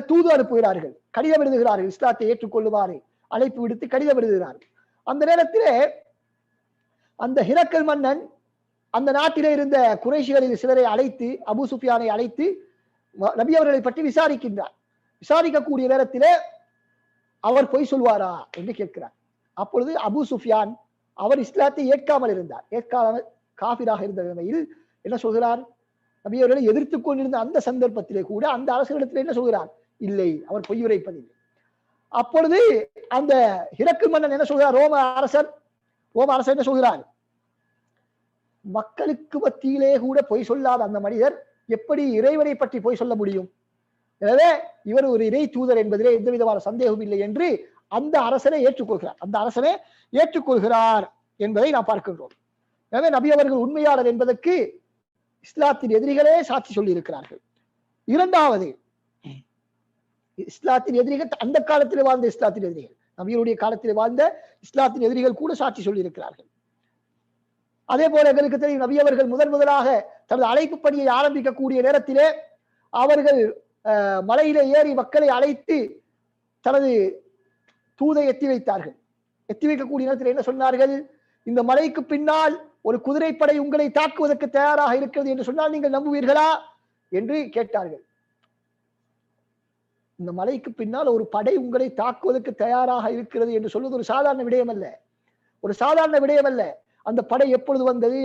Speaker 1: தூது அனுப்புகிறார்கள், கடிதம் எழுதுகிறார்கள், இஸ்லாத்தை ஏற்றுக்கொள்ளுமாறு அழைப்பு விடுத்து கடிதம் எழுதுகிறார்கள். அந்த நேரத்திலே அந்த ஹிரக்கிள் மன்னன் அந்த நாட்டிலே இருந்த குறைஷிகளில் சிலரை அழைத்து, அபு சுஃபியானை அழைத்து நபி அவர்களை பற்றி விசாரிக்கின்றார். விசாரிக்கக்கூடிய நேரத்திலே அவர் பொய் சொல்வாரா என்று கேட்கிறார். அப்பொழுது அபு சுஃபியான் அவர் இஸ்லாத்தை ஏற்காமல் இருந்தார், ஏற்காமல் காபிராக இருந்த நிலைமையில் என்ன சொல்கிறார், நபி அவர்களை எதிர்த்து கொண்டிருந்த அந்த சந்தர்ப்பத்திலே கூட அந்த அரசர்களிடத்தில் என்ன சொல்கிறார், இல்லை, அவர் பொய் உரைப்பதில்லை. அப்பொழுது அந்த ஹிரக்கிள் மன்னன் என்ன சொல்கிறார், ரோம அரசர் என்ன சொல்கிறார், மக்களுக்கு மத்தியிலே கூட பொய் சொல்லாத அந்த மனிதர் எப்படி இறைவனை பற்றி பொய் சொல்ல முடியும்? எனவே இவர் ஒரு இறை தூதர் என்பதிலே எந்த விதமான சந்தேகம் இல்லை என்று அந்த அரசனை ஏற்றுக்கொள்கிறார் என்பதை நாம் பார்க்கின்றோம். எனவே நபி அவர்கள் உண்மையாளர் என்பதற்கு இஸ்லாத்தின் எதிரிகளே சாட்சி சொல்லி இருக்கிறார்கள். இரண்டாவது, இஸ்லாத்தின் எதிரிகள், அந்த காலத்தில் வாழ்ந்த இஸ்லாத்தின் எதிரிகள், நபியுடைய காலத்தில் வாழ்ந்த இஸ்லாத்தின் எதிரிகள் கூட சாட்சி சொல்லி இருக்கிறார்கள். அதே போல எங்களுக்கு தெரியும், நபி அவர்கள் முதலாக தனது அழைப்பு பணியை ஆரம்பிக்கக்கூடிய நேரத்திலே அவர்கள் மலையிலே ஏறி மக்களை அழைத்து தனது தூதை எத்தி வைத்தார்கள். எத்தி வைக்கக்கூடிய நேரத்தில் என்ன சொன்னார்கள், இந்த மலைக்கு பின்னால் ஒரு குதிரைப்படை உங்களை தாக்குவதற்கு தயாராக இருக்கிறது என்று சொன்னால் நீங்கள் நம்புவீர்களா என்று கேட்டார்கள். இந்த மலைக்கு பின்னால் ஒரு படை உங்களை தாக்குவதற்கு தயாராக இருக்கிறது என்று சொல்வது ஒரு சாதாரண விடயம் அல்ல. அந்த படை எப்பொழுது வந்தது,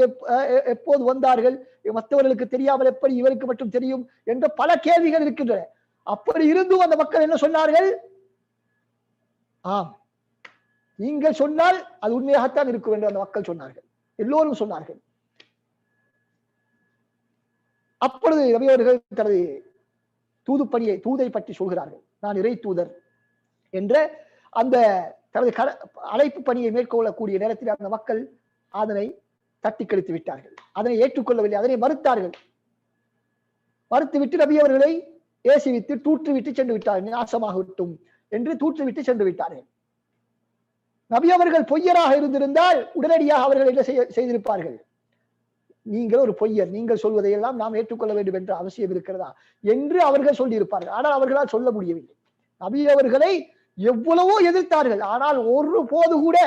Speaker 1: எப்போது வந்தார்கள், மற்றவர்களுக்கு தெரியாமல் எப்படி இவருக்கு மட்டும் தெரியும் என்ற பல கேள்விகள் இருக்கின்றன. அப்படி இருந்தும் அந்த மக்கள் என்ன சொன்னார்கள், ஆம், நீங்கள் சொன்னால் அது உண்மையாகத்தான் இருக்கும் என்று அந்த மக்கள் சொன்னார்கள், எல்லோரும் சொன்னார்கள். அப்பொழுது நபி அவர்கள் தனது தூதை பற்றி சொல்கிறார்கள். நான் இறை தூதர் என்ற அந்த தனது அழைப்பு பணியை மேற்கொள்ளக்கூடிய நேரத்தில் அந்த மக்கள் அதனை தட்டி கழித்து விட்டார்கள், அதனை ஏற்றுக்கொள்ளவில்லை, அதனை மறுத்தார்கள். மறுத்துவிட்டு நபி அவர்களை ஏசிவிட்டு தூற்றுவிட்டு சென்று விட்டார்கள், நாசமாக விட்டும் என்று தூற்றுவிட்டு சென்று விட்டார்கள். நபி அவர்கள் பொய்யராக இருந்திருந்தால் உடனடியாக அவர்கள் என்ன செய்திருப்பார்கள், நீங்கள் ஒரு பொய்யர், நீங்கள் சொல்வதையெல்லாம் நாம் ஏற்றுக்கொள்ள வேண்டும் என்ற அவசியம் இருக்கிறதா என்று அவர்கள் சொல்லியிருப்பார்கள். ஆனால் அவர்களால் சொல்ல முடியவில்லை. நபி அவர்களை எவ்வளவோ எதிர்த்தார்கள், ஆனால் ஒரு போது கூட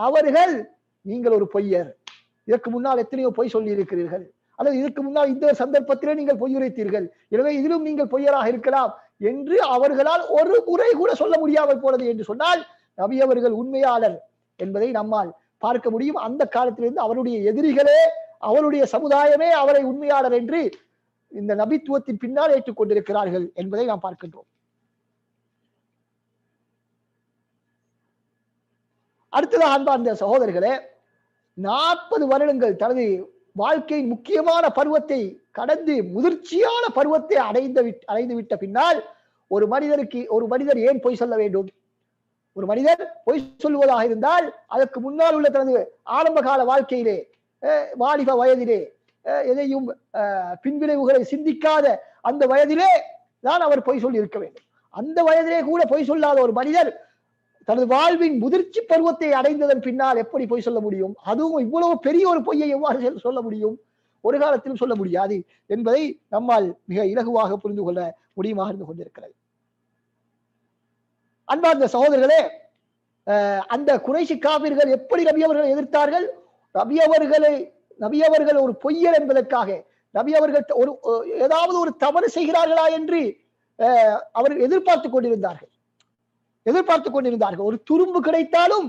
Speaker 1: அவர்கள் நீங்கள் ஒரு பொய்யர், இதற்கு முன்னால் எத்தனையோ பொய் சொல்லி இருக்கிறீர்கள், அல்லது இதற்கு முன்னால் இந்த சந்தர்ப்பத்திலே நீங்கள் பொய் உரைத்தீர்கள், எனவே இதிலும் நீங்கள் பொய்யராக இருக்கலாம் என்று அவர்களால் ஒரு முறை கூட சொல்ல முடியாமல் போனது என்று சொன்னால் நபி அவர்கள் உண்மையாளர் என்பதை நம்மால் பார்க்க முடியும். அந்த காலத்திலிருந்து அவருடைய எதிரிகளே, அவருடைய சமுதாயமே அவரை உண்மையாளர் என்று இந்த நபித்துவத்தின் பின்னால் ஏற்றுக்கொண்டிருக்கிறார்கள் என்பதை நாம் பார்க்கின்றோம். அடுத்ததாக அன்பார்ந்த சகோதரர்களே, 40 வருடங்கள் தனது வாழ்க்கையின் முக்கியமான பருவத்தை கடந்து முதிர்ச்சியான பருவத்தை அடைந்து விட்ட பின்னால் ஒரு மனிதர் ஏன் பொய் சொல்ல வேண்டும்? ஒரு மனிதர் பொய் சொல்லுவதாக இருந்தால் அதற்கு முன்னால் உள்ள தனது ஆரம்ப கால வாழ்க்கையிலே, வாலிப வயதிலே, எதையும் பின்விளைவுகளை சிந்திக்காத அந்த வயதிலே தான் அவர் பொய் சொல்லி இருக்க வேண்டும். அந்த வயதிலே கூட பொய் சொல்லாத ஒரு மனிதர் தனது வாழ்வின் முதிர்ச்சி பருவத்தை அடைந்ததன் பின்னால் எப்படி பொய் சொல்ல முடியும்? அதுவும் இவ்வளவு பெரிய ஒரு பொய்யை எவ்வாறு சொல்ல முடியும்? ஒரு காலத்திலும் சொல்ல முடியாது என்பதை நம்மால் மிக இலகுவாக புரிந்து கொள்ள முடியுமாக இருந்து கொண்டிருக்கிறது. அன்பார்ந்த சகோதரர்களே, அந்த குறைஷி காபிர்கள் எப்படி நபி அவர்களை எதிர்த்தார்கள்? நபி அவர்கள் ஒரு பொய்யர் என்பதற்காக நபி அவர்கள் ஒரு ஏதாவது ஒரு தவறு செய்கிறார்களா என்று அவர்கள் எதிர்பார்த்து கொண்டிருந்தார்கள். ஒரு துரும்பு கிடைத்தாலும்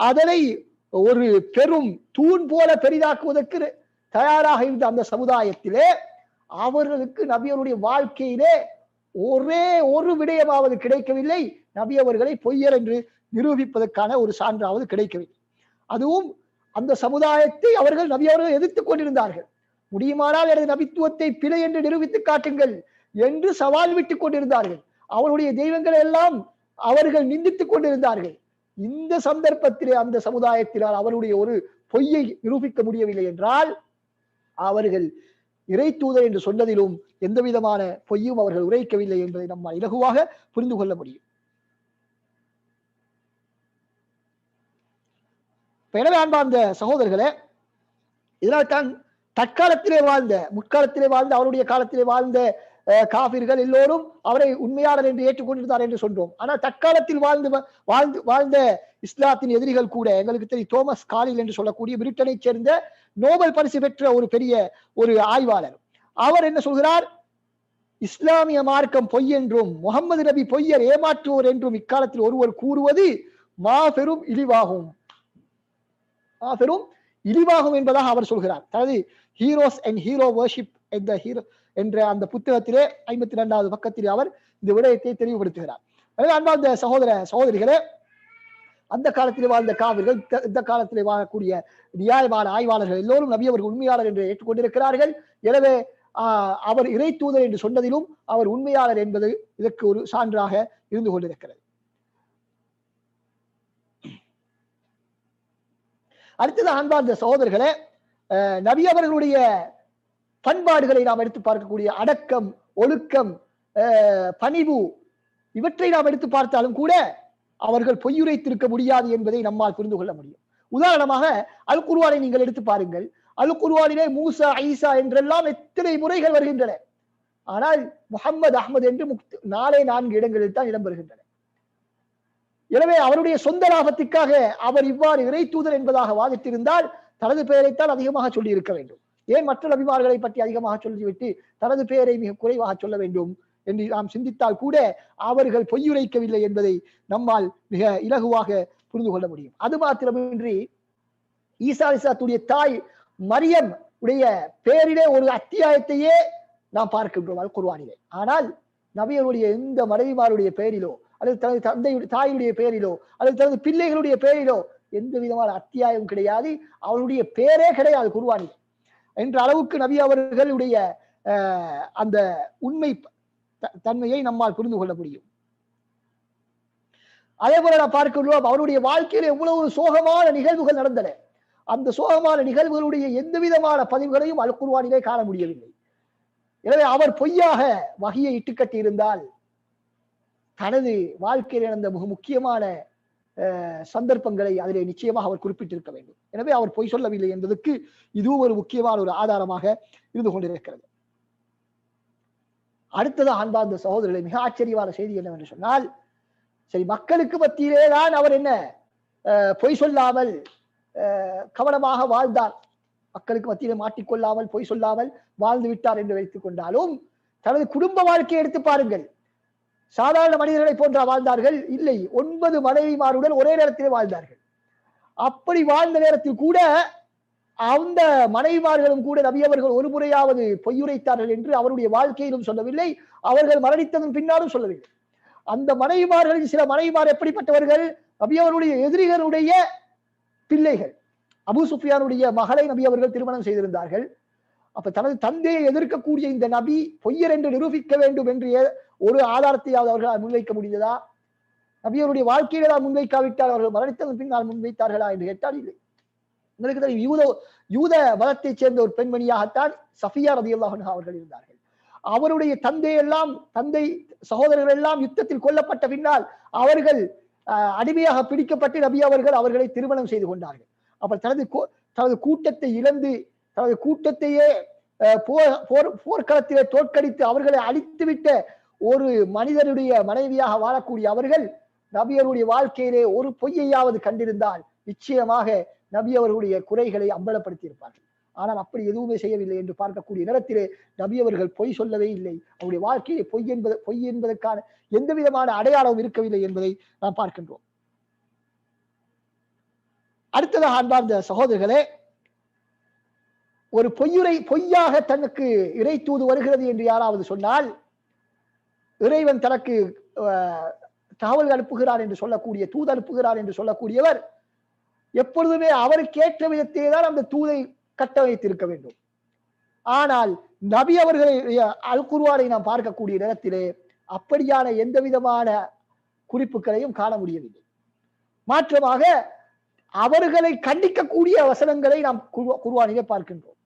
Speaker 1: அதனை ஒரு பெரும் தூண் போல பெரிதாக்குவதற்கு தயாராக இருந்த அந்த சமுதாயத்திலே அவர்களுக்கு நபியவருடைய வாழ்க்கையிலே ஒரே ஒரு விடயமாவது கிடைக்கவில்லை. நபி அவர்களை பொய்யர் என்று நிரூபிப்பதற்கான ஒரு சான்றாவது கிடைக்கவில்லை. அதுவும் அந்த சமுதாயத்தை அவர்கள் நபி அவர்கள் எதிர்த்துக் கொண்டிருந்தார்கள். முடியுமானால் எனது நபித்துவத்தை பிழை என்று நிரூபித்து காட்டுங்கள் என்று சவால் விட்டுக் கொண்டிருந்தார்கள். அவருடைய தெய்வங்களை எல்லாம் அவர்கள் நிந்தித்துக் கொண்டிருந்தார்கள். இந்த சந்தர்ப்பத்திலே அந்த சமுதாயத்தினால் அவருடைய ஒரு பொய்யை நிரூபிக்க முடியவில்லை என்றால் அவர்கள் இறை தூதர் என்று சொன்னதிலும் எந்த விதமான பொய்யும் அவர்கள் உரைக்கவில்லை என்பதை நம்மால் இலகுவாக புரிந்து கொள்ள முடியும். எனவே அன்பார்ந்த சகோதரர்களே, இதனால் தான் முற்காலத்திலே வாழ்ந்த அவருடைய காலத்திலே வாழ்ந்த காபிர்கள் எல்லோரும் அவரை உண்மையாளர் என்று ஏற்றுக்கொண்டிருந்தார் என்று சொன்னோம். ஆனால் தற்காலத்தில் வாழ்ந்த இஸ்லாத்தின் எதிரிகள் கூட, எங்களுக்கு தெரியும் தோமஸ் காலில் என்று சொல்லக்கூடிய பிரிட்டனை சேர்ந்த நோபல் பரிசு பெற்ற ஒரு பெரிய ஒரு ஆய்வாளர், அவர் என்ன சொல்கிறார்? இஸ்லாமிய மார்க்கம் பொய் என்றும் முகமது நபி பொய்யர் ஏமாற்றுவோர் என்றும் இக்காலத்தில் ஒருவர் கூறுவது மாபெரும் இழிவாகும் என்பதாக அவர் சொல்கிறார். அதாவது ஹீரோஸ் அண்ட் ஹீரோ வர்ஷிப் என்ற அந்த புத்தகத்திலே 52வது பக்கத்திலே அவர் இந்த விடயத்தை தெளிவுபடுத்துகிறார். எனவே அன்பார்ந்த சகோதரிகளே, அந்த காலத்திலே வாழ்ந்த காவிர்கள், இந்த காலத்திலே வாழக்கூடிய நியாயமான ஆய்வாளர்கள் எல்லோரும் நபி அவர்கள் உண்மையாளர் என்று ஏற்றுக்கொண்டிருக்கிறார்கள். எனவே அவர் இறை தூதர் என்று சொன்னதிலும் அவர் உண்மையாளர் என்பது இதற்கு ஒரு சான்றாக இருந்து கொண்டிருக்கிறது. அடுத்தது அன்பார்ந்த சகோதரர்களே, நபி அவர்களுடைய பண்பாடுகளை நாம் எடுத்து பார்க்கக்கூடிய அடக்கம், ஒழுக்கம், பணிவு, இவற்றை நாம் எடுத்து பார்த்தாலும் கூட அவர்கள் பொய்யுரைத்திருக்க முடியாது என்பதை நம்மால் புரிந்து கொள்ள முடியும். உதாரணமாக அல் குர்ஆனை நீங்கள் எடுத்து பாருங்கள். அல் குர்ஆனிலே மூசா, ஈசா என்றெல்லாம் எத்தனை முறைகள் வருகின்றன. ஆனால் முஹம்மது, அஹ்மது என்று 4 இடங்களில் தான் இடம்பெறுகின்றன. எனவே அவருடைய சொந்த லாபத்திற்காக அவர் இவ்வாறு இறை தூதர் என்பதாக வாதிட்டிருந்தால் தனது பெயரைத்தான் அதிகமாக சொல்லி இருக்க வேண்டும். ஏன் மற்ற நபிமார்களை பற்றி அதிகமாக சொல்லிவிட்டு தனது பெயரை மிக குறைவாக சொல்ல வேண்டும் என்று நாம் சிந்தித்தால் கூட அவர்கள் பொய்யுரைக்கவில்லை என்பதை நம்மால் மிக இலகுவாக புரிந்து கொள்ள முடியும். அது மாத்திரமின்றி ஈசா அலைஹிஸ்ஸலாத்துடைய தாய் மரியம் உடைய பெயரிலே ஒரு அத்தியாயத்தையே நாம் பார்க்கின்றோம் அல் குர்ஆனிலே. ஆனால் நபியருடைய எந்த மனைவிமாருடைய பெயரிலோ அல்லது தனது தாயுடைய பெயரிலோ அல்லது தனது பிள்ளைகளுடைய பெயரிலோ எந்த விதமான அத்தியாயம் கிடையாது. அவருடைய பெயரே கிடையாது குர்ஆனிலே என்ற அளவுக்கு நபி அவர்களுடைய அந்த உண்மை தன்மையை நம்மால் புரிந்து கொள்ள முடியும். அதே போல நாம் பார்க்கிறோம், அவருடைய வாழ்க்கையில் எவ்வளவு சோகமான நிகழ்வுகள் நடந்தன. அந்த சோகமான நிகழ்வுகளுடைய எந்த விதமான பதிவுகளையும் அல் குர்ஆனிலே காண முடியவில்லை. எனவே அவர் பொய்யாக வஹியை இட்டுக்கட்டி இருந்தால் தனது வாழ்க்கையில் நடந்த மிக முக்கியமான சந்தர்ப்பங்களை அதிலே நிச்சயமாக அவர் குறிப்பிட்டிருக்க வேண்டும். எனவே அவர் பொய் சொல்லவில்லை என்பதற்கு இதுவும் ஒரு முக்கியமான ஒரு ஆதாரமாக இருந்து கொண்டிருக்கிறது. அடுத்தது அன்பார்ந்த சகோதரர்களை, மிக ஆச்சரியமான செய்தி என்னவென்று சொன்னால், சரி மக்களுக்கு மத்தியிலே தான் அவர் என்ன பொய் சொல்லாமல் கவனமாக வாழ்ந்தார், மக்களுக்கு மத்தியிலே மாட்டிக்கொள்ளாமல் பொய் சொல்லாமல் வாழ்ந்து விட்டார் என்று வைத்துக் கொண்டாலும் தனது குடும்ப வாழ்க்கையை எடுத்து பாருங்கள். சாதாரண மனிதர்களை போன்ற வாழ்ந்தார்கள் இல்லை, 9 மனைவிமாருடன் ஒரே நேரத்திலே வாழ்ந்தார்கள். அப்படி வாழ்ந்த நேரத்தில் கூட அந்த மனைவிமார்களும் கூட நபி அவர்கள் ஒரு முறையாவது பொய்யுரைத்தார்கள் என்று அவருடைய வாழ்க்கையிலும் சொல்லவில்லை, அவர்கள் மரணித்ததன் பின்னாலும் சொல்லவில்லை. அந்த மனைவிமார்களில் சில மனைவிமார் எப்படிப்பட்டவர்கள்? நபி அவருடைய எதிரிகளுடைய பிள்ளைகள். அபூ சுஃபியானுடைய மகளை நபி அவர்கள் திருமணம் செய்திருந்தார்கள். அப்ப தனது தந்தையை எதிர்க்கக்கூடிய இந்த நபி பொய்யர் என்று நிரூபிக்க வேண்டும் என்று ஒரு ஆதாரத்தையாவது அவர்கள் முன்வைக்க முடிந்ததா? நபியருடைய வாழ்க்கையில முன்வைக்காவிட்டால் அவர்கள் மரணித்ததன் பின்னால் முன்வைத்தார்களா என்று கேட்டால் இல்லை. உங்களுக்கு தெரியும், யூத மதத்தைச் சேர்ந்த ஒரு பெண்மணியாகத்தான் சஃபியா ரலியல்லாஹு அன்ஹா அவர்கள் இருந்தார்கள். அவருடைய தந்தை சகோதரர்கள் எல்லாம் யுத்தத்தில் கொல்லப்பட்ட பின்னால் அவர்கள் அடிமையாக பிடிக்கப்பட்டு நபி அவர்கள் அவர்களை திருமணம் செய்து கொண்டார்கள். அப்ப தனது கூட்டத்தை இழந்து தனது கூட்டத்தையே போர்க்களத்திலே தோற்கடித்து அவர்களை அழித்துவிட்ட ஒரு மனிதனுடைய மனைவியாக வாழக்கூடிய அவர்கள் நபி அவருடைய வாழ்க்கையிலே ஒரு பொய்யையாவது கண்டிருந்தால் நிச்சயமாக நபி அவர்களுடைய குறைகளை அம்பலப்படுத்தி இருப்பார்கள். ஆனால் அப்படி எதுவுமே செய்யவில்லை என்று பார்க்கக்கூடிய நேரத்திலே நபி அவர்கள் பொய் சொல்லவே இல்லை. அவருடைய வாழ்க்கையிலே பொய் என்பதற்கான எந்த விதமான அடையாளமும் இருக்கவில்லை என்பதை நாம் பார்க்கின்றோம். அடுத்ததாக அன்பார்ந்த சகோதரர்களே, ஒரு பொய்யாக தனக்கு இறை தூது வருகிறது என்று யாராவது சொன்னால், இறைவன் தனக்கு தகவல் அனுப்புகிறார் என்று சொல்லக்கூடிய தூது அனுப்புகிறார் என்று சொல்லக்கூடியவர் எப்பொழுதுமே அவருக்கு ஏற்ற விதத்தே தான் அந்த தூதை கட்டமைத்திருக்க வேண்டும். ஆனால் நபி அவர்களுடைய அல் குர்ஆனை நாம் பார்க்கக்கூடிய நேரத்திலே அப்படியான எந்த விதமான குறிப்புகளையும் காண முடியவில்லை. மாற்றமாக அவர்களை கண்டிக்கக்கூடிய வசனங்களை நாம் குர்ஆனிலே பார்க்கின்றோம்.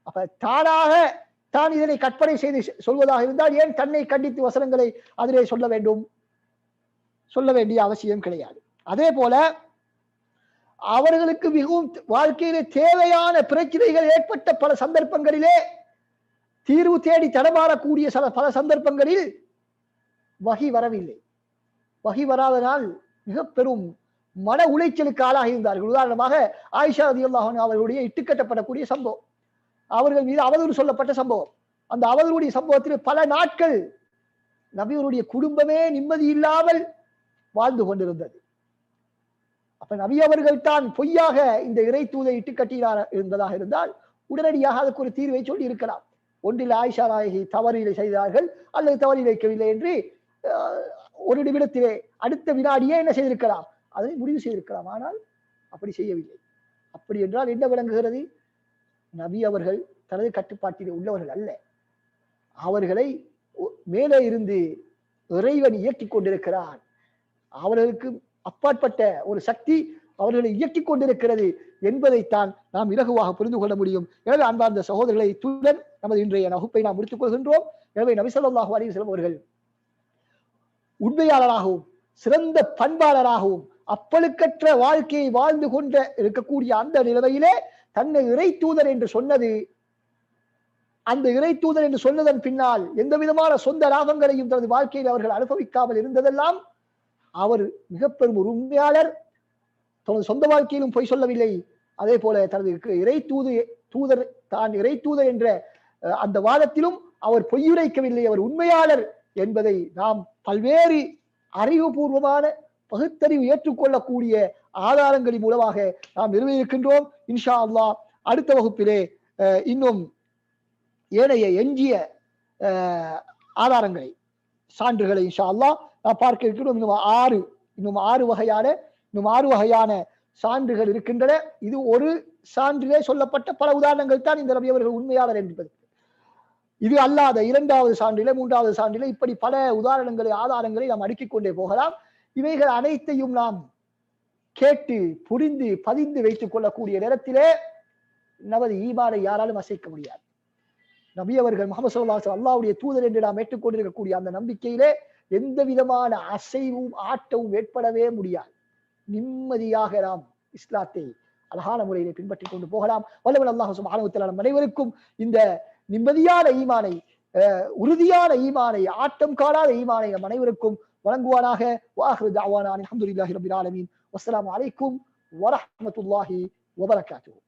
Speaker 1: அப்ப தான் இதனை கற்பனை செய்து சொல்வதாக இருந்தால் ஏன் தன்னை கண்டித்து வசனங்களை அதிலே சொல்ல வேண்டும்? சொல்ல வேண்டிய அவசியம் கிடையாது. அதே போல அவர்களுக்கு மிகவும் வாழ்க்கையிலே தேவையான பிரச்சனைகள் ஏற்பட்ட பல சந்தர்ப்பங்களிலே தீர்வு தேடி தடமாறக்கூடிய பல சந்தர்ப்பங்களில் வஹி வரவில்லை. வஹி வராதனால் மிக பெரும் மன உளைச்சலுக்கு ஆளாகி இருந்தார்கள். உதாரணமாக ஆயிஷா ரலியல்லாஹு அன்ஹா அவர்களுடைய இட்டுக்கட்டப்படக்கூடிய சம்பவம், அவர்கள் மீது அவதூறு சொல்லப்பட்ட சம்பவம். அந்த அவதூறுடைய சம்பவத்தில் பல நாட்கள் நபியுடைய குடும்பமே நிம்மதி இல்லாமல் வாழ்ந்து கொண்டிருந்தது. அப்ப நபி அவர்கள் தான் பொய்யாக இந்த இறை தூதை இட்டுக்கட்டினார் இருந்ததாக இருந்தால் உடனடியாக அதற்கு ஒரு தீர்வை சொல்லி இருக்கலாம். ஒன்றில் ஆயிஷா நாயகி தவறிலை செய்தார்கள் அல்லது தவறி வைக்கவில்லை என்று ஒரு நிமிடத்திலே அடுத்த வினாடியே என்ன செய்திருக்கலாம், அதனை முடிவு செய்திருக்கலாம். ஆனால் அப்படி செய்யவில்லை. அப்படி என்றால் என்ன விளங்குகிறது? நபி அவர்கள் தனது கட்டுப்பாட்டிலே உள்ளவர்கள் அல்ல. அவர்களை மேலே இருந்து இறைவன் இயக்கிக் கொண்டிருக்கிறான். அவர்களுக்கு அப்பாற்பட்ட ஒரு சக்தி அவர்களை இயக்கிக் கொண்டிருக்கிறது என்பதைத்தான் நாம் இலகுவாக புரிந்து கொள்ள முடியும். எனவே அன்பார்ந்த சகோதரர்களை இத்துடன் நமது இன்றைய வகுப்பை நாம் முடித்துக் கொள்கின்றோம். எனவே நபி ஸல்லல்லாஹு அலைஹி வஸல்லம் அவர்கள் உண்மையாளராகவும் சிறந்த பண்பாளராகவும் அப்பழுக்கற்ற வாழ்க்கையை வாழ்ந்து கொண்டு இருக்கக்கூடிய அந்த நிலைமையிலே தன்னை இறை தூதர் என்று சொன்னது, அந்த இறை தூதர் என்று சொன்னதன் பின்னால் எந்த விதமான சொந்த லாபங்களையும் தனது வாழ்க்கையில் அவர்கள் அனுபவிக்காமல் இருந்ததெல்லாம் அவர் மிக பெரும் ஒரு உண்மையாளர். தனது சொந்த வாழ்க்கையிலும் பொய் சொல்லவில்லை. அதே போல தனது தூதர் தான் இறை தூதர் என்ற அந்த வாதத்திலும் அவர் பொய்யுரைக்கவில்லை. அவர் உண்மையாளர் என்பதை நாம் பல்வேறு அறிவுபூர்வமான பகுத்தறிவு ஏற்றுக்கொள்ளக்கூடிய ஆதாரங்களின் மூலமாக நாம் நிறுவியிருக்கின்றோம். இன்ஷா அல்லாஹ் அடுத்த வகுப்பிலே இன்னும் ஏனைய எஞ்சிய ஆதாரங்களை சான்றுகளை இன்ஷா அல்லாஹ் நாம் பார்க்க இருக்கிறோம். இன்னும் ஆறு வகையான சான்றுகள் இருக்கின்றன. இது ஒரு சான்றிலே சொல்லப்பட்ட பல உதாரணங்கள் தான் இந்த நபி அவர்கள் உண்மையாளர் என்பது. இது அல்லாத இரண்டாவது சான்றிலே, மூன்றாவது சான்றிலே இப்படி பல உதாரணங்களை ஆதாரங்களை நாம் அடுக்கிக் கொண்டே போகலாம். இவைகள் அனைத்தையும் நாம் கேட்டு புரிந்து பதிந்து வைத்துக் கொள்ளக்கூடிய நேரத்திலே நமது ஈமானை யாராலும் அசைக்க முடியாது. நபி அவர்கள் முஹம்மது ஸல்லல்லாஹு அலைஹி வஸல்லம் அல்லாஹ்வுடைய தூதர் என்று நாம் ஏற்றுக்கொண்டிருக்கக்கூடிய அந்த நம்பிக்கையிலே எந்த விதமான அசைவும் ஆட்டவும் ஏற்படவே முடியாது. நிம்மதியாக நாம் இஸ்லாத்தை அழகான முறையிலே பின்பற்றிக் கொண்டு போகலாம். வல்லவன் அல்லாஹ் சுப்ஹானஹு வ தஆலா நம் அனைவருக்கும் இந்த நிம்மதியான ஈமானை, உறுதியான ஈமானை, ஆட்டம் காணாத ஈமானை நம் அனைவருக்கும் வழங்குவானாக. வாஹிரு தஅவானா அல்ஹம்துலில்லாஹி ரப்பில் ஆலமீன். வஸ்ஸலாமு அலைக்கும் வரஹ்மத்துல்லாஹி வபரகாத்துஹு.